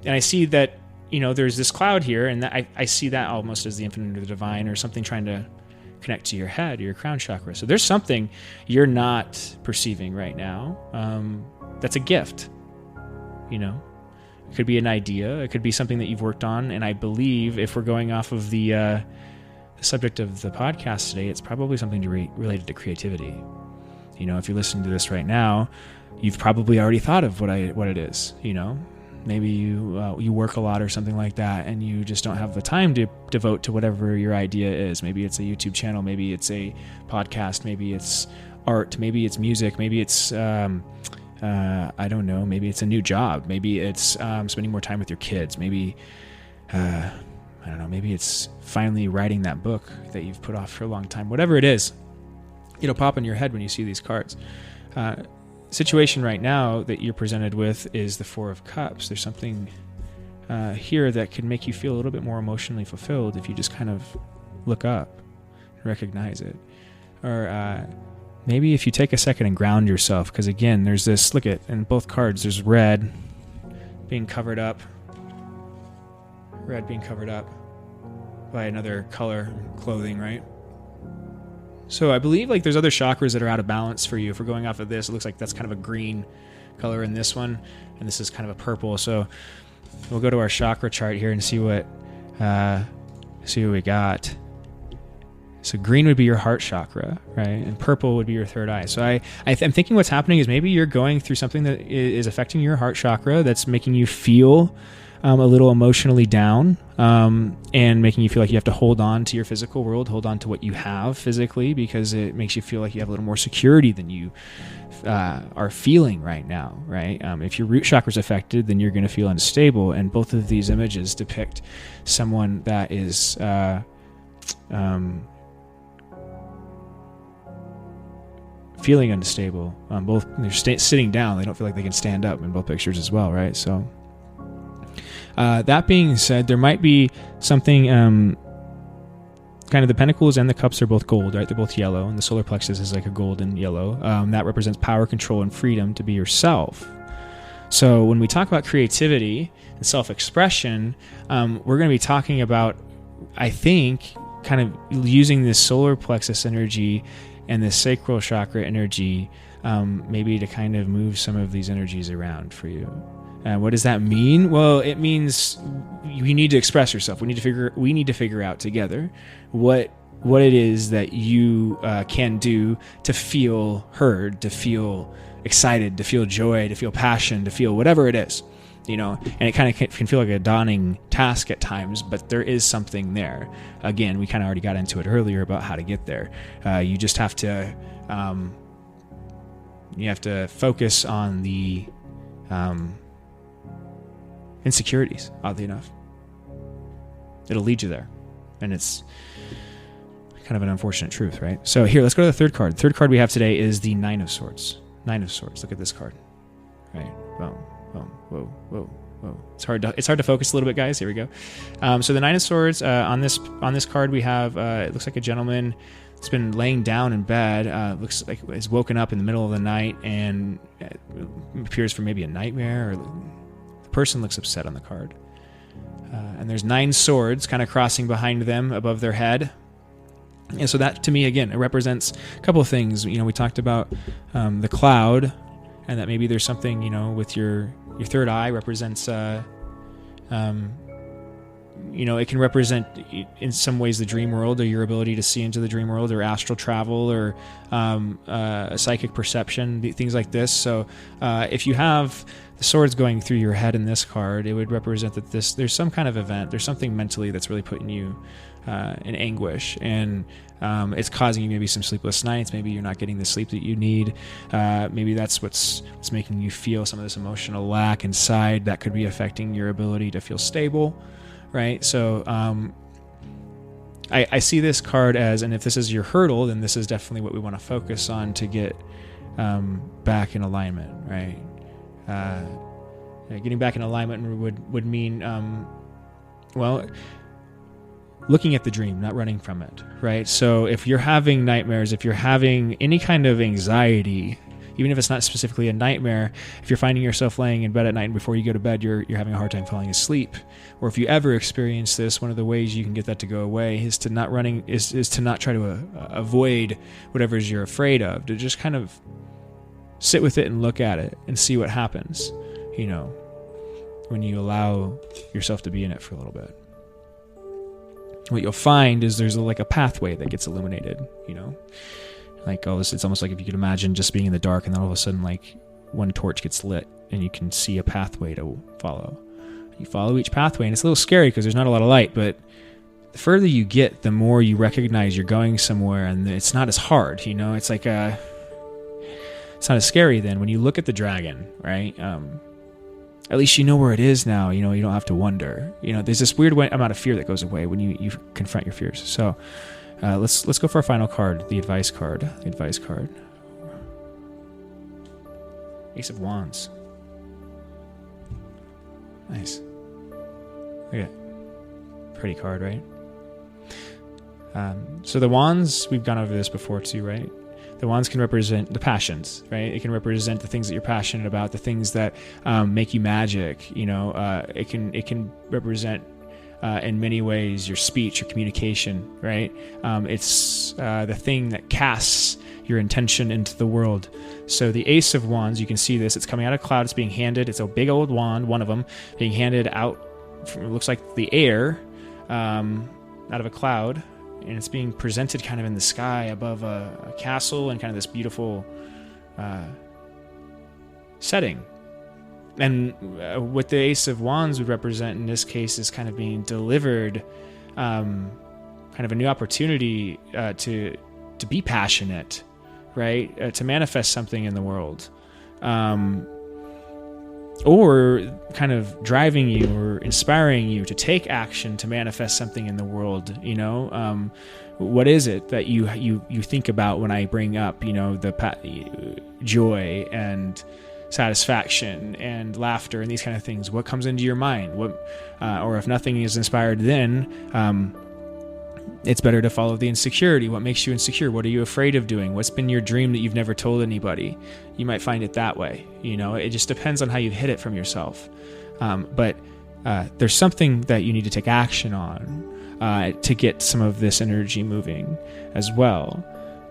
Speaker 1: And I see that there's this cloud here, and I see that almost as the infinite or the divine, or something trying to connect to your head or your crown chakra. So there's something you're not perceiving right now that's a gift. It could be an idea. It could be something that you've worked on. And I believe, if we're going off of the subject of the podcast today, it's probably something related to creativity. If you're listening to this right now, you've probably already thought of what it is, maybe you work a lot or something like that, and you just don't have the time to devote to whatever your idea is. Maybe it's a YouTube channel, maybe it's a podcast, maybe it's art, maybe it's music, maybe it's I don't know, maybe it's a new job, maybe it's spending more time with your kids, maybe I don't know, maybe it's finally writing that book that you've put off for a long time. Whatever it is, it'll pop in your head when you see these cards. Situation right now that you're presented with is the Four of Cups. There's something here that could make you feel a little bit more emotionally fulfilled if you just kind of look up and recognize it. Or maybe if you take a second and ground yourself, because again, there's this, look at, in both cards, there's red being covered up by another color clothing, right? So I believe like there's other chakras that are out of balance for you. If we're going off of this, it looks like that's kind of a green color in this one, and this is kind of a purple. So we'll go to our chakra chart here and see what we got. So green would be your heart chakra, right? And purple would be your third eye. So I'm thinking what's happening is maybe you're going through something that is affecting your heart chakra that's making you feel a little emotionally down, and making you feel like you have to hold on to your physical world, hold on to what you have physically, because it makes you feel like you have a little more security than you are feeling right now, right? If your root chakra is affected, then you're going to feel unstable, and both of these images depict someone that is feeling unstable. Both they're sitting down; they don't feel like they can stand up in both pictures as well, right? So. That being said, there might be something, kind of the pentacles and the cups are both gold, right? They're both yellow, and the solar plexus is like a golden yellow. That represents power, control, and freedom to be yourself. So when we talk about creativity and self-expression, we're going to be talking about, I think, kind of using this solar plexus energy and this sacral chakra energy, maybe to kind of move some of these energies around for you. What does that mean? Well, it means you need to express yourself. We need to figure out together what it is that you can do to feel heard, to feel excited, to feel joy, to feel passion, to feel whatever it is, and it kind of can feel like a daunting task at times, but there is something there. Again, we kind of already got into it earlier about how to get there. You just have to, focus on the, insecurities, oddly enough. It'll lead you there. And it's kind of an unfortunate truth, right? So here, let's go to the third card. The third card we have today is the Nine of Swords. Nine of Swords. Look at this card. Right? Boom, boom, whoa, whoa, whoa. It's hard to focus a little bit, guys. Here we go. So the Nine of Swords, on this card we have, it looks like a gentleman that's been laying down in bed, looks like he's woken up in the middle of the night, and appears for maybe a nightmare, or person looks upset on the card. And there's 9 swords kind of crossing behind them above their head. And so that, to me, again, it represents a couple of things. We talked about the cloud, and that maybe there's something, with your third eye represents, it can represent in some ways the dream world, or your ability to see into the dream world, or astral travel, or psychic perception, things like this. So if you have the swords going through your head in this card, it would represent that there's some kind of event, there's something mentally that's really putting you in anguish, and it's causing you maybe some sleepless nights. Maybe you're not getting the sleep that you need. Maybe that's what's making you feel some of this emotional lack inside that could be affecting your ability to feel stable, right? So I see this card as, and if this is your hurdle, then this is definitely what we want to focus on to get back in alignment, right? Getting back in alignment would mean, looking at the dream, not running from it, right? So if you're having nightmares, if you're having any kind of anxiety, even if it's not specifically a nightmare, if you're finding yourself laying in bed at night and before you go to bed, you're having a hard time falling asleep, or if you ever experience this, one of the ways you can get that to go away is to not try to avoid whatever you're afraid of, to just kind of sit with it and look at it and see what happens, when you allow yourself to be in it for a little bit. What you'll find is there's a pathway that gets illuminated, like all this. It's almost like if you could imagine just being in the dark, and then all of a sudden, one torch gets lit, and you can see a pathway to follow. You follow each pathway, and it's a little scary because there's not a lot of light, but the further you get, the more you recognize you're going somewhere, and it's not as hard, you know? It's like it's not as scary then when you look at the dragon, right? At least you know where it is now, you know, you don't have to wonder. You know, there's this weird amount of fear that goes away when you confront your fears. So let's go for our final card, the advice card. The advice card. Ace of Wands. Nice. Look at that. Pretty card, right? So the wands, we've gone over this before too, right? The wands can represent the passions, right? It can represent the things that you're passionate about, the things that make you magic. You know, it can represent in many ways your speech, your communication, right? It's the thing that casts your intention into the world. So the Ace of Wands, you can see this. It's coming out of cloud. It's being handed. It's a big old wand, one of them, being handed out. From, it looks like the air, out of a cloud. And it's being presented kind of in the sky above a castle and kind of this beautiful setting. And what the Ace of Wands would represent in this case is kind of being delivered, kind of a new opportunity to be passionate, right? To manifest something in the world. Or kind of driving you or inspiring you to take action to manifest something in the world, you know? What is it that you think about when I bring up, you know, the joy and satisfaction and laughter and these kind of things? What comes into your mind? Or if nothing is inspired, then it's better to follow the insecurity. What makes you insecure? What are you afraid of doing? What's been your dream that you've never told anybody? You might find it that way. You know, it just depends on how you hit it from yourself. But there's something that you need to take action on to get some of this energy moving as well.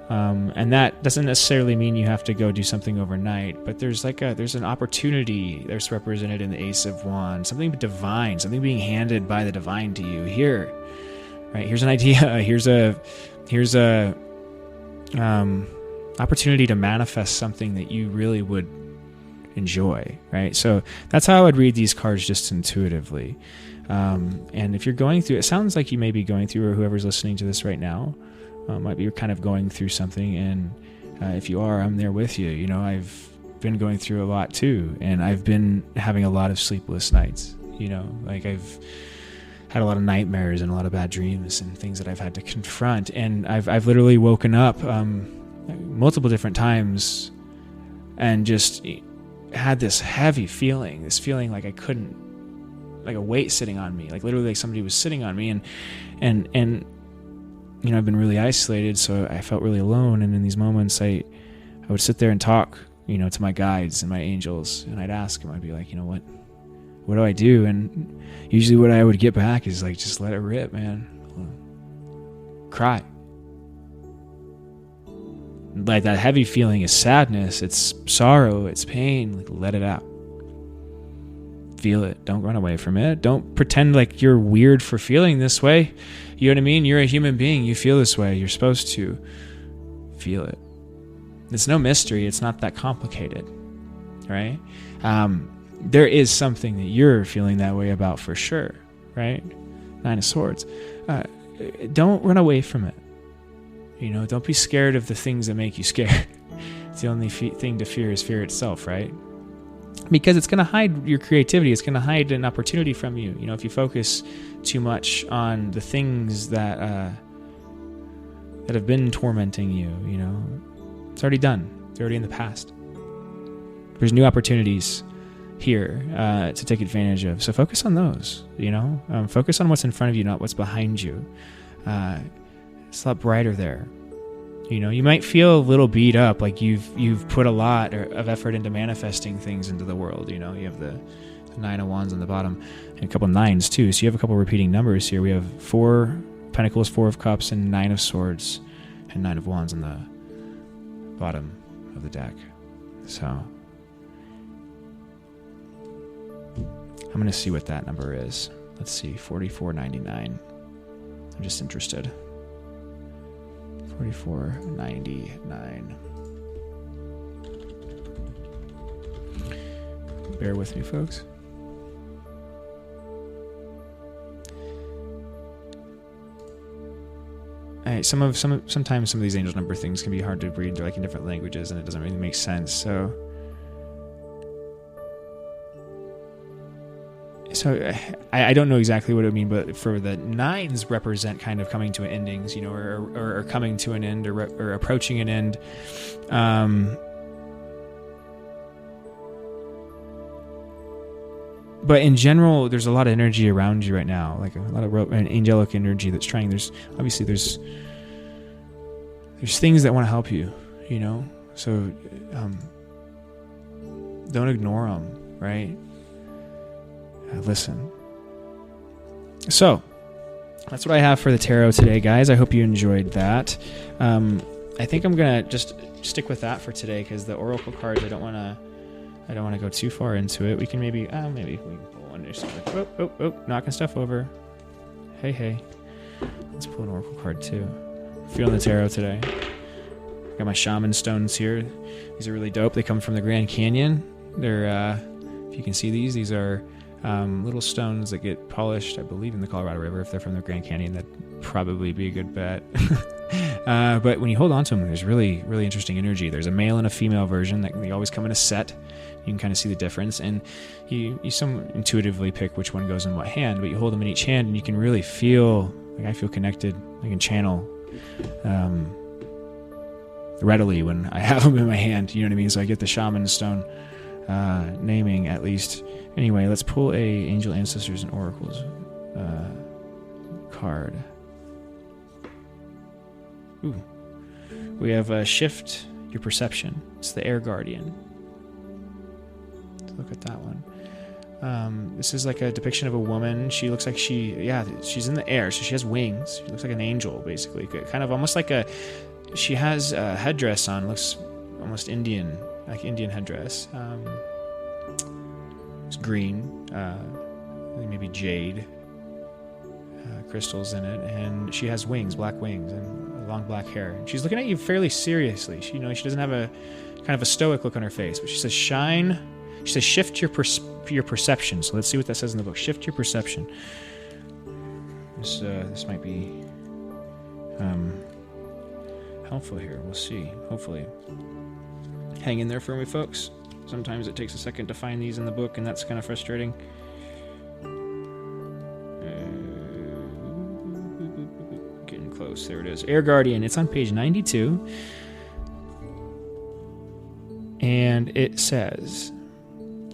Speaker 1: And that doesn't necessarily mean you have to go do something overnight, but there's an opportunity that's represented in the Ace of Wands, something divine, something being handed by the divine to you here. Right, here's an idea. Here's a opportunity to manifest something that you really would enjoy. Right, so that's how I would read these cards, just intuitively. And if you're going through, it sounds like you may be going through, or whoever's listening to this right now, might be kind of going through something. And if you are, I'm there with you. You know, I've been going through a lot too, and I've been having a lot of sleepless nights. You know, like I've had a lot of nightmares and a lot of bad dreams and things that I've had to confront. And I've literally woken up multiple different times and just had this heavy feeling, like I couldn't, like a weight sitting on me, like literally like somebody was sitting on me. And you know, I've been really isolated, so I felt really alone. And in these moments, I would sit there and talk, you know, to my guides and my angels, and I'd ask them, I'd be like, you know, what do I do? And usually what I would get back is like, just let it rip, man. Cry. Like that heavy feeling is sadness, it's sorrow, it's pain. Like, let it out. Feel it. Don't run away from it. Don't pretend like you're weird for feeling this way. You know what I mean? You're a human being. You feel this way. You're supposed to feel it. It's no mystery. It's not that complicated, right? There is something that you're feeling that way about for sure, right? Nine of Swords. Don't run away from it. You know, don't be scared of the things that make you scared. It's the only thing to fear is fear itself, right? Because it's going to hide your creativity. It's going to hide an opportunity from you. You know, if you focus too much on the things that have been tormenting you, you know, it's already done. It's already in the past. There's new opportunities here to take advantage of. So focus on those, you know. Focus on what's in front of you, not what's behind you. It's a lot brighter there. You know, you might feel a little beat up, like you've put a lot of effort into manifesting things into the world. You know, you have the Nine of Wands on the bottom and a couple of nines too. So you have a couple of repeating numbers here. We have 4 Pentacles, 4 of Cups, and 9 of Swords, and 9 of Wands on the bottom of the deck. So I'm going to see what that number is. Let's see, 4499. I'm just interested. 4499. Bear with me, folks. Sometimes some of these angel number things can be hard to read. They're like in different languages, and it doesn't really make sense. So I don't know exactly what it would mean, but for the nines represent kind of coming to an endings, or coming to an end, or approaching an end. But in general, there's a lot of energy around you right now, like a lot of angelic energy that's trying. There's things that want to help you, So don't ignore them, right? Listen. So that's what I have for the tarot today, guys. I hope you enjoyed that. I think I'm gonna just stick with that for today because the oracle cards, I don't want to go too far into it. We can maybe we can pull one. Knocking stuff over. Hey. Let's pull an oracle card too. Feeling the tarot today. Got my shaman stones here. These are really dope. They come from the Grand Canyon. They're if you can see these are little stones that get polished, I believe, in the Colorado River. If they're from the Grand Canyon, that'd probably be a good bet. But when you hold on to them, there's really, really interesting energy. There's a male and a female version that they always come in a set. You can kind of see the difference, and you somewhat intuitively pick which one goes in what hand, but you hold them in each hand, and you can really feel, like I feel connected. I can channel readily when I have them in my hand, you know what I mean? So I get the shaman stone naming at least. Anyway, let's pull a Angel Ancestors and Oracles card. Ooh. We have Shift Your Perception. It's the Air Guardian. Let's look at that one. This is like a depiction of a woman. She looks like she's in the air, so she has wings. She looks like an angel, basically. Kind of almost like she has a headdress on. Looks almost Indian, like Indian headdress. It's green, maybe jade crystals in it, and she has wings, black wings, and long black hair. And she's looking at you fairly seriously. She doesn't have a kind of a stoic look on her face, but she says, "Shine." She says, "Shift your perception." So let's see what that says in the book. Shift your perception. This might be helpful here. We'll see. Hopefully, hang in there for me, folks. Sometimes it takes a second to find these in the book, and that's kind of frustrating. Getting close. There it is. Air Guardian. It's on page 92. And it says,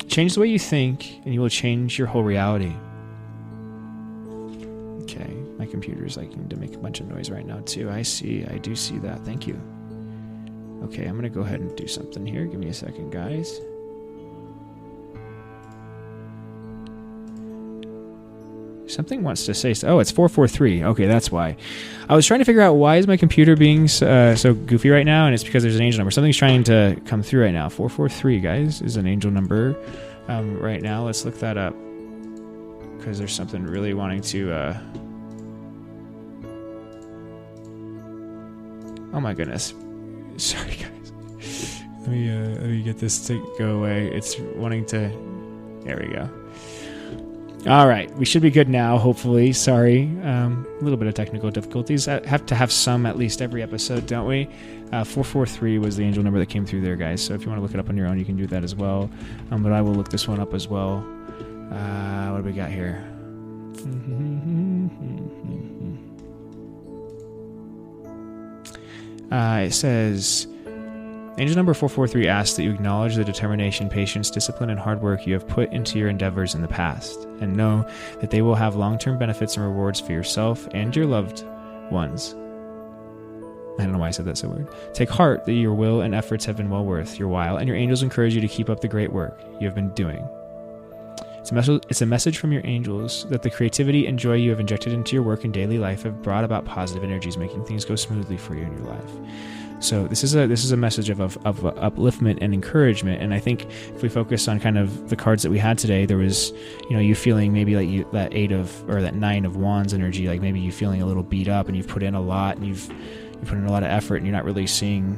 Speaker 1: change the way you think, and you will change your whole reality. Okay. My computer's liking to make a bunch of noise right now, too. I do see that. Thank you. Okay, I'm going to go ahead and do something here. Give me a second, guys. Something wants to say... Oh, it's 443. Okay, that's why. I was trying to figure out why is my computer being so goofy right now, and it's because there's an angel number. Something's trying to come through right now. 443, guys, is an angel number right now. Let's look that up because there's something really wanting to... Oh, my goodness. Sorry, guys. Let me get this to go away. It's wanting to... There we go. All right. We should be good now, hopefully. Sorry. A little bit of technical difficulties. I have to have some at least every episode, don't we? 443 was the angel number that came through there, guys. So if you want to look it up on your own, you can do that as well. But I will look this one up as well. What do we got here? It says, angel number 443 asks that you acknowledge the determination, patience, discipline, and hard work you have put into your endeavors in the past, and know that they will have long-term benefits and rewards for yourself and your loved ones. I don't know why I said that so weird. Take heart that your will and efforts have been well worth your while, and your angels encourage you to keep up the great work you have been doing. It's a message from your angels that the creativity and joy you have injected into your work and daily life have brought about positive energies, making things go smoothly for you in your life. So this is a message of upliftment and encouragement. And I think if we focus on kind of the cards that we had today, there was, you feeling maybe like that 9 of Wands energy, like maybe you feeling a little beat up and you've put in a lot and you've put in a lot of effort and you're not really seeing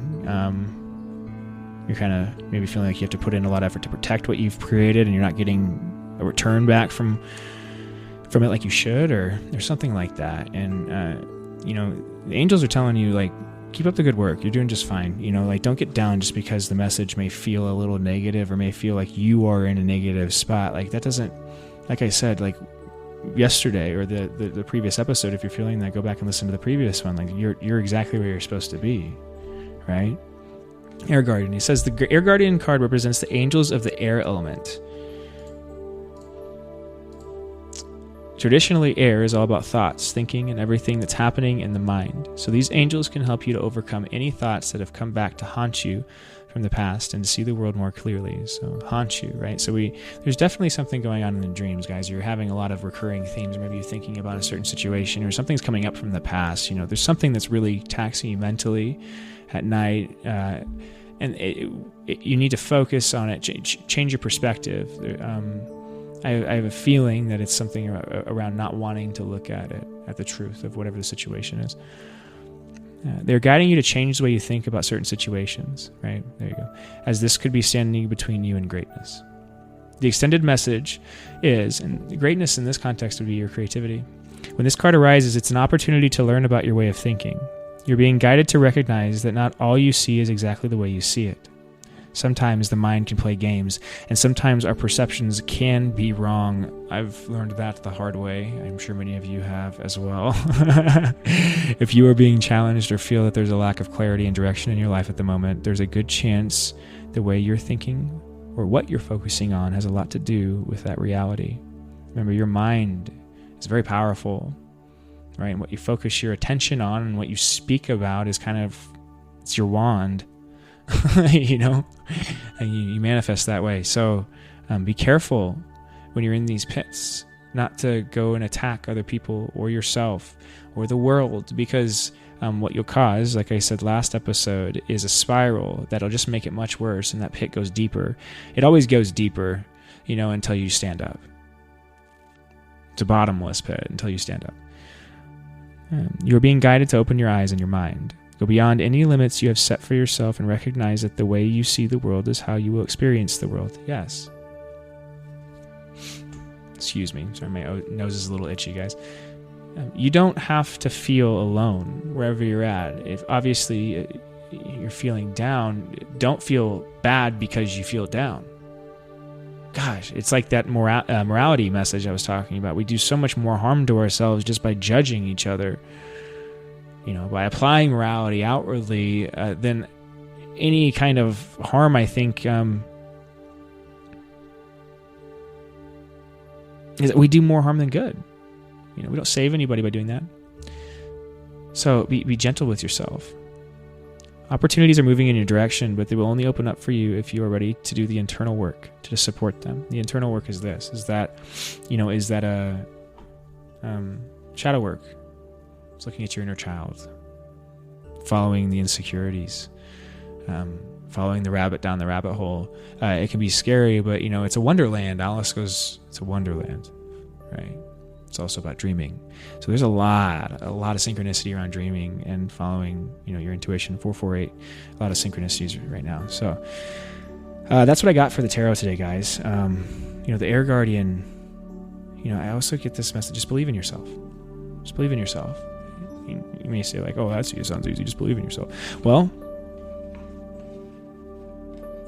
Speaker 1: you're kind of maybe feeling like you have to put in a lot of effort to protect what you've created, and you're not getting a return back from it like you should, or something like that. And the angels are telling you, like, keep up the good work. You're doing just fine. Like, don't get down just because the message may feel a little negative or may feel like you are in a negative spot. Like, that doesn't, like I said, like yesterday or the previous episode, if you're feeling that, go back and listen to the previous one. Like, you're exactly where you're supposed to be, right? Air Guardian. He says the Air Guardian card represents the angels of the air element. Traditionally, air is all about thoughts, thinking, and everything that's happening in the mind. So these angels can help you to overcome any thoughts that have come back to haunt you from the past and to see the world more clearly. So haunt you, right? So there's definitely something going on in the dreams, guys. You're having a lot of recurring themes. Maybe you're thinking about a certain situation, or something's coming up from the past. There's something that's really taxing you mentally at night, and you need to focus on it, change your perspective. I have a feeling that it's something around not wanting to look at the truth of whatever the situation is. They're guiding you to change the way you think about certain situations, right? There you go. As this could be standing between you and greatness. The extended message is, and greatness in this context would be your creativity. When this card arises, it's an opportunity to learn about your way of thinking. You're being guided to recognize that not all you see is exactly the way you see it. Sometimes the mind can play games, and sometimes our perceptions can be wrong. I've learned that the hard way. I'm sure many of you have as well. If you are being challenged or feel that there's a lack of clarity and direction in your life at the moment, there's a good chance the way you're thinking or what you're focusing on has a lot to do with that reality. Remember, your mind is very powerful, right? And what you focus your attention on and what you speak about is it's your wand. And you manifest that way. So be careful when you're in these pits not to go and attack other people or yourself or the world, because what you'll cause, like I said last episode, is a spiral that'll just make it much worse, and that pit goes deeper. It always goes deeper, until you stand up. It's a bottomless pit until you stand up. You're being guided to open your eyes and your mind. Go beyond any limits you have set for yourself and recognize that the way you see the world is how you will experience the world. Yes. Excuse me. Sorry, my nose is a little itchy, guys. You don't have to feel alone wherever you're at. If obviously you're feeling down, don't feel bad because you feel down. Gosh, it's like that morality message I was talking about. We do so much more harm to ourselves just by judging each other. By applying morality outwardly, then any kind of harm, I think, is that we do more harm than good. We don't save anybody by doing that. So be gentle with yourself. Opportunities are moving in your direction, but they will only open up for you if you are ready to do the internal work to support them. The internal work is shadow work. It's looking at your inner child, following the insecurities, following the rabbit down the rabbit hole. It can be scary, but it's a wonderland. Alice goes, it's a wonderland, right? It's also about dreaming. So there's a lot of synchronicity around dreaming and following, your intuition. 448, a lot of synchronicities right now. So that's what I got for the tarot today, guys. The Air Guardian. I also get this message: just believe in yourself. Just believe in yourself. You may say, like, oh, that sounds easy. Just believe in yourself. Well,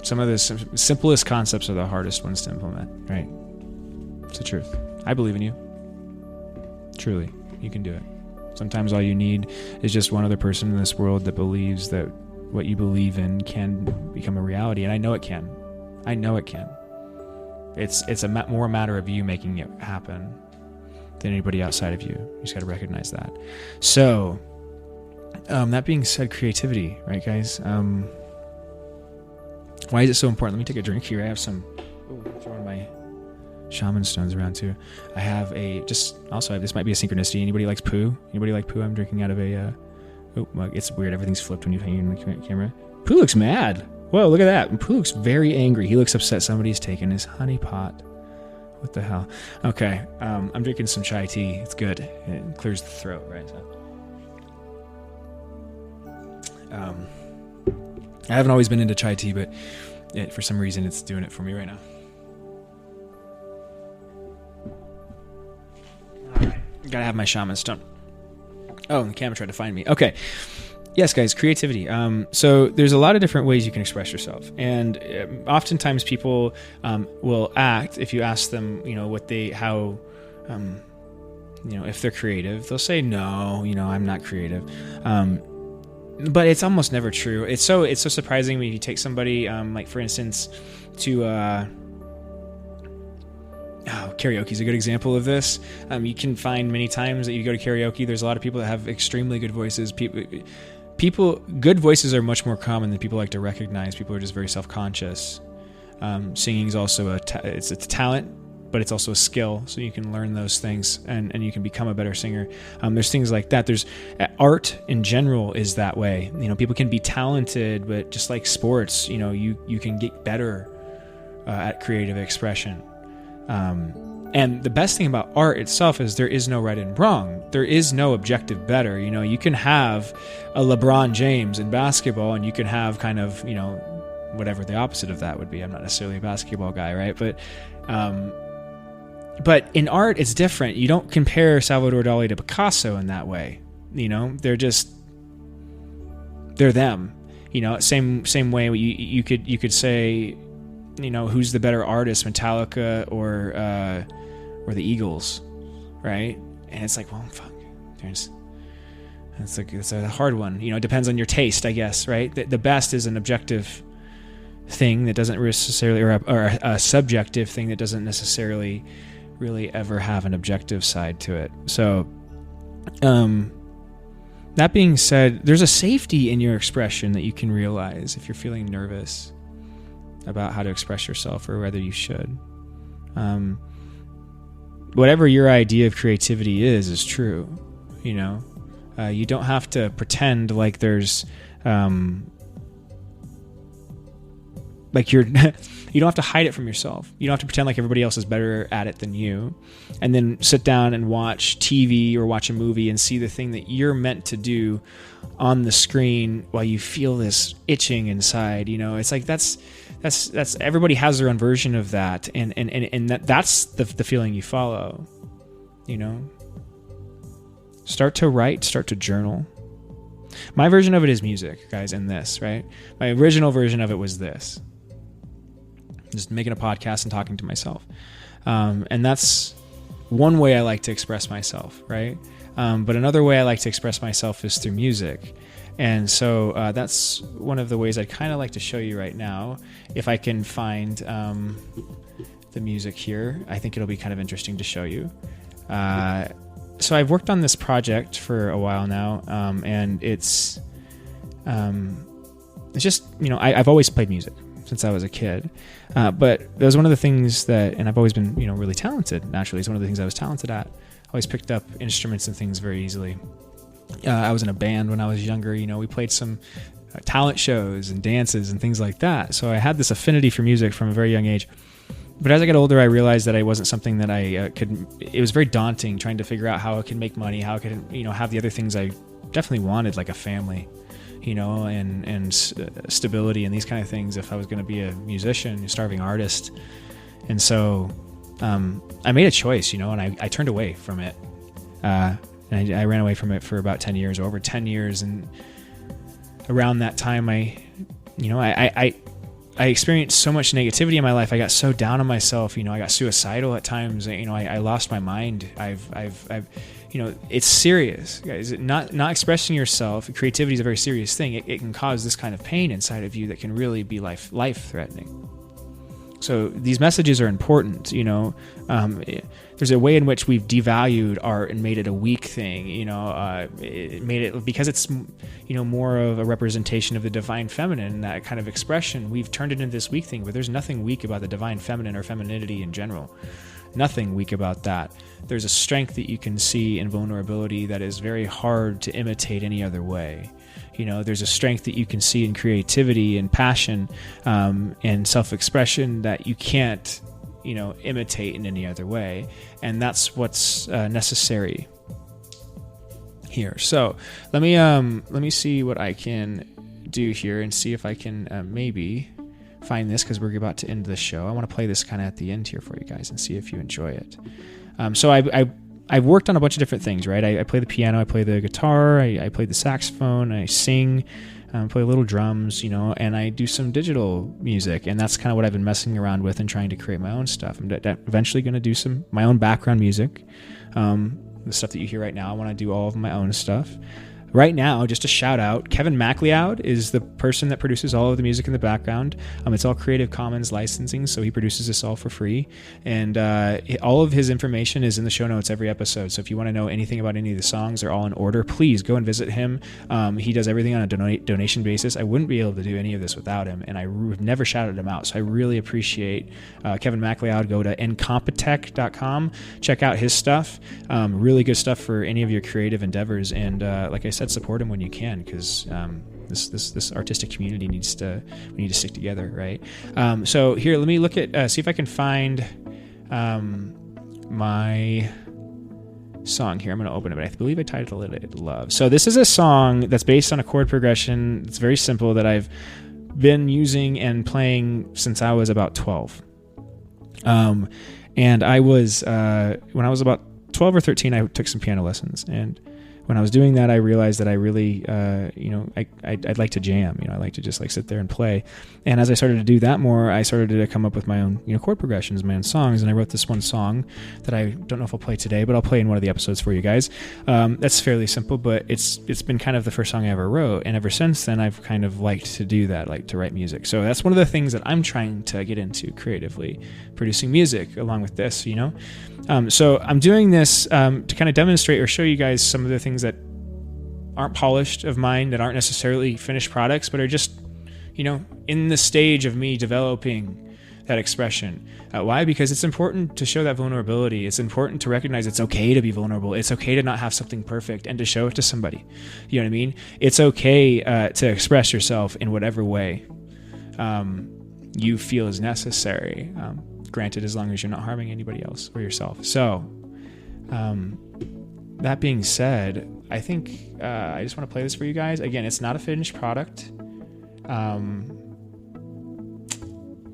Speaker 1: some of the simplest concepts are the hardest ones to implement, right? It's the truth. I believe in you. Truly, you can do it. Sometimes all you need is just one other person in this world that believes that what you believe in can become a reality. And I know it can. It's more a matter of you making it happen than anybody outside of you. You just got to recognize that. So, that being said, creativity, right, guys? Why is it so important? Let me take a drink here. I have some, throwing my shaman stones around too. I have this might be a synchronicity. Anybody likes poo? I'm drinking out of it's weird. Everything's flipped when you hang in the camera. Poo looks mad. Whoa, look at that. Poo looks very angry. He looks upset somebody's taken his honey pot. What the hell? Okay, I'm drinking some chai tea. It's good. It clears the throat, right? So, I haven't always been into chai tea, but for some reason it's doing it for me right now. All right. Gotta have my shaman stone. Oh, the camera tried to find me. Okay. Yes, guys, creativity. So there's a lot of different ways you can express yourself. And oftentimes people will act, if you ask them, if they're creative, they'll say, no, I'm not creative. But it's almost never true. It's so surprising when you take somebody, like for instance, to karaoke is a good example of this. You can find many times that you go to karaoke, there's a lot of people that have extremely good voices. Good voices are much more common than people like to recognize. People are just very self-conscious. Singing is also it's a talent, but it's also a skill. So you can learn those things and you can become a better singer. There's things like that. There's art in general is that way. People can be talented, but just like sports, you can get better at creative expression. And the best thing about art itself is there is no right and wrong. There is no objective better. You can have a LeBron James in basketball, and you can have kind of, whatever the opposite of that would be. I'm not necessarily a basketball guy, right? But in art, it's different. You don't compare Salvador Dalí to Picasso in that way. They're them. Same way you could say, who's the better artist, Metallica or the Eagles, right? And it's like, well, fuck. It's a hard one. It depends on your taste, I guess, right? The best is an objective thing that doesn't necessarily, or a subjective thing that doesn't necessarily really ever have an objective side to it. So, that being said, there's a safety in your expression that you can realize if you're feeling nervous about how to express yourself or whether you should. Whatever your idea of creativity is true. You don't have to pretend like there's you don't have to hide it from yourself. You don't have to pretend like everybody else is better at it than you, and then sit down and watch TV or watch a movie and see the thing that you're meant to do on the screen while you feel this itching inside. It's like that's everybody has their own version of that, and that's the feeling you follow. Start to write, start to journal. My version of it is music, guys, and this, right? My original version of it was this. Just making a podcast and talking to myself. And that's one way I like to express myself, right? But another way I like to express myself is through music. And so that's one of the ways I'd kind of like to show you right now. If I can find the music here, I think it'll be kind of interesting to show you. So I've worked on this project for a while now, and it's just, I've always played music since I was a kid. But that was one of the things and I've always been, really talented. Naturally, it's one of the things I was talented at. I always picked up instruments and things very easily. I was in a band when I was younger. We played some talent shows and dances and things like that. So I had this affinity for music from a very young age. But as I got older, I realized that it wasn't something that I could. It was very daunting trying to figure out how I could make money, how I could, have the other things I definitely wanted, like a family, and stability and these kind of things. If I was going to be a musician, a starving artist, and so I made a choice, and I turned away from it. And I ran away from it for about 10 years, or over 10 years. And around that time, I experienced so much negativity in my life. I got so down on myself. I got suicidal at times. I lost my mind. It's serious, guys. Not expressing yourself. Creativity is a very serious thing. It can cause this kind of pain inside of you that can really be life threatening. So these messages are important. There's a way in which we've devalued art and made it a weak thing. It made it, because it's more of a representation of the divine feminine, that kind of expression. We've turned it into this weak thing, but there's nothing weak about the divine feminine or femininity in general. Nothing weak about that. There's a strength that you can see in vulnerability that is very hard to imitate any other way. There's a strength that you can see in creativity and passion and self-expression that you can't, imitate in any other way. And that's what's necessary here. So let me see what I can do here and see if I can maybe find this, because we're about to end the show. I want to play this kind of at the end here for you guys and see if you enjoy it. So I've worked on a bunch of different things, right? I play the piano, I play the guitar, I play the saxophone, I sing, play little drums, and I do some digital music, and that's kind of what I've been messing around with and trying to create my own stuff. I'm eventually going to do my own background music. The stuff that you hear right now, I want to do all of my own stuff. Right now, just a shout out, Kevin MacLeod is the person that produces all of the music in the background. It's all Creative Commons licensing, so he produces this all for free. And all of his information is in the show notes every episode. So if you want to know anything about any of the songs, they're all in order. Please go and visit him. He does everything on a donation basis. I wouldn't be able to do any of this without him, and I've never shouted him out. So I really appreciate Kevin MacLeod. Go to incompetech.com. Check out his stuff. Really good stuff for any of your creative endeavors. And like I said, support him when you can, because this artistic community we need to stick together, right? So here, let me look at see if I can find my song here. I'm going to open it, but I believe I titled it Love. So this is a song that's based on a chord progression. It's very simple, that I've been using and playing since I was about 12. And I was when I was about 12 or 13, I took some piano lessons, and when I was doing that, I realized that I really, I'd like to jam. I like to just sit there and play. And as I started to do that more, I started to come up with my own, chord progressions, my own songs. And I wrote this one song that I don't know if I'll play today, but I'll play in one of the episodes for you guys. That's fairly simple, but it's been kind of the first song I ever wrote. And ever since then, I've kind of liked to do that, like to write music. So that's one of the things that I'm trying to get into creatively, producing music along with this, So I'm doing this to kind of demonstrate or show you guys some of the things that aren't polished of mine, that aren't necessarily finished products, but are just, in the stage of me developing that expression. Why? Because it's important to show that vulnerability. It's important to recognize it's okay to be vulnerable. It's okay to not have something perfect and to show it to somebody. You know what I mean? It's okay to express yourself in whatever way you feel is necessary. Granted, as long as you're not harming anybody else or yourself. So, that being said, I think I just want to play this for you guys. Again, it's not a finished product,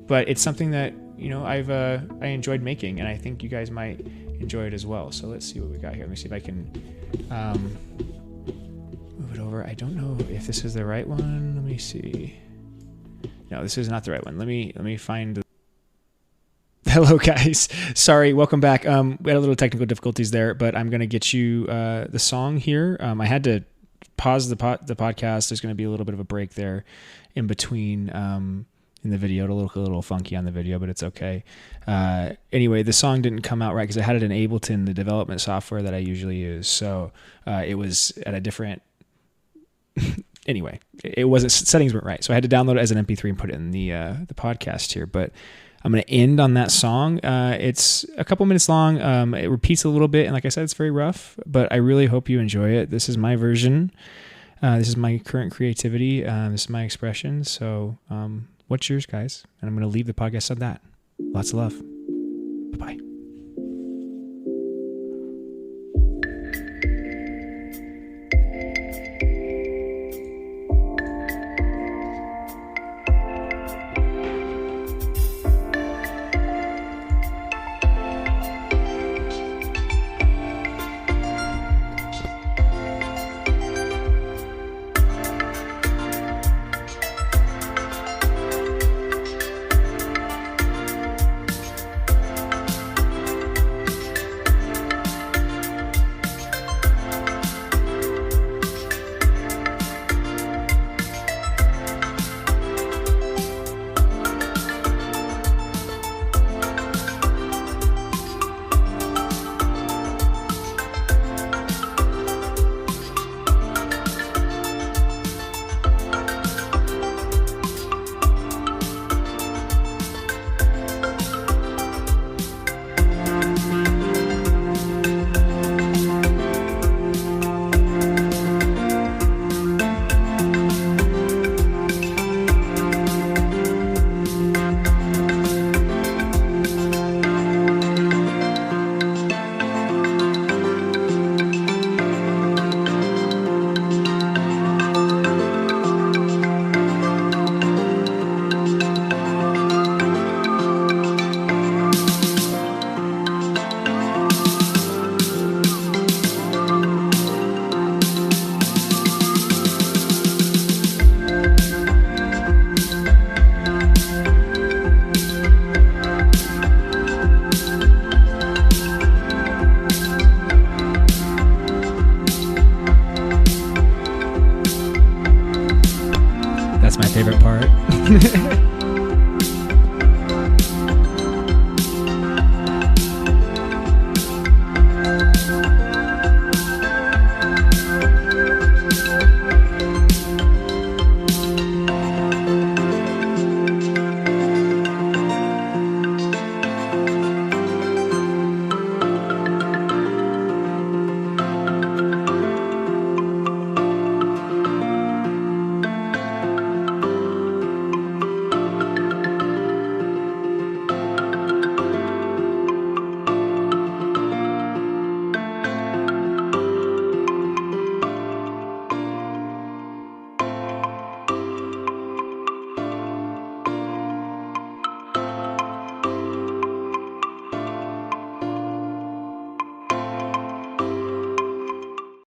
Speaker 1: but it's something that I enjoyed making, and I think you guys might enjoy it as well. So let's see what we got here. Let me see if I can move it over. I don't know if this is the right one. Let me see. No, this is not the right one. Let me find the... Hello guys, sorry, welcome back. We had a little technical difficulties there, but I'm going to get you the song here. I had to pause the podcast. There's going to be a little bit of a break there in between in the video. It'll look a little funky on the video, but it's okay. Anyway, the song didn't come out right because I had it in Ableton, the development software that I usually use. So it was at a different... Anyway, it wasn't, settings weren't right. So I had to download it as an MP3 and put it in the podcast here, but I'm going to end on that song. It's a couple minutes long. It repeats a little bit. And like I said, it's very rough, but I really hope you enjoy it. This is my version. This is my current creativity. This is my expression. So what's yours, guys? And I'm going to leave the podcast on that. Lots of love. Bye-bye.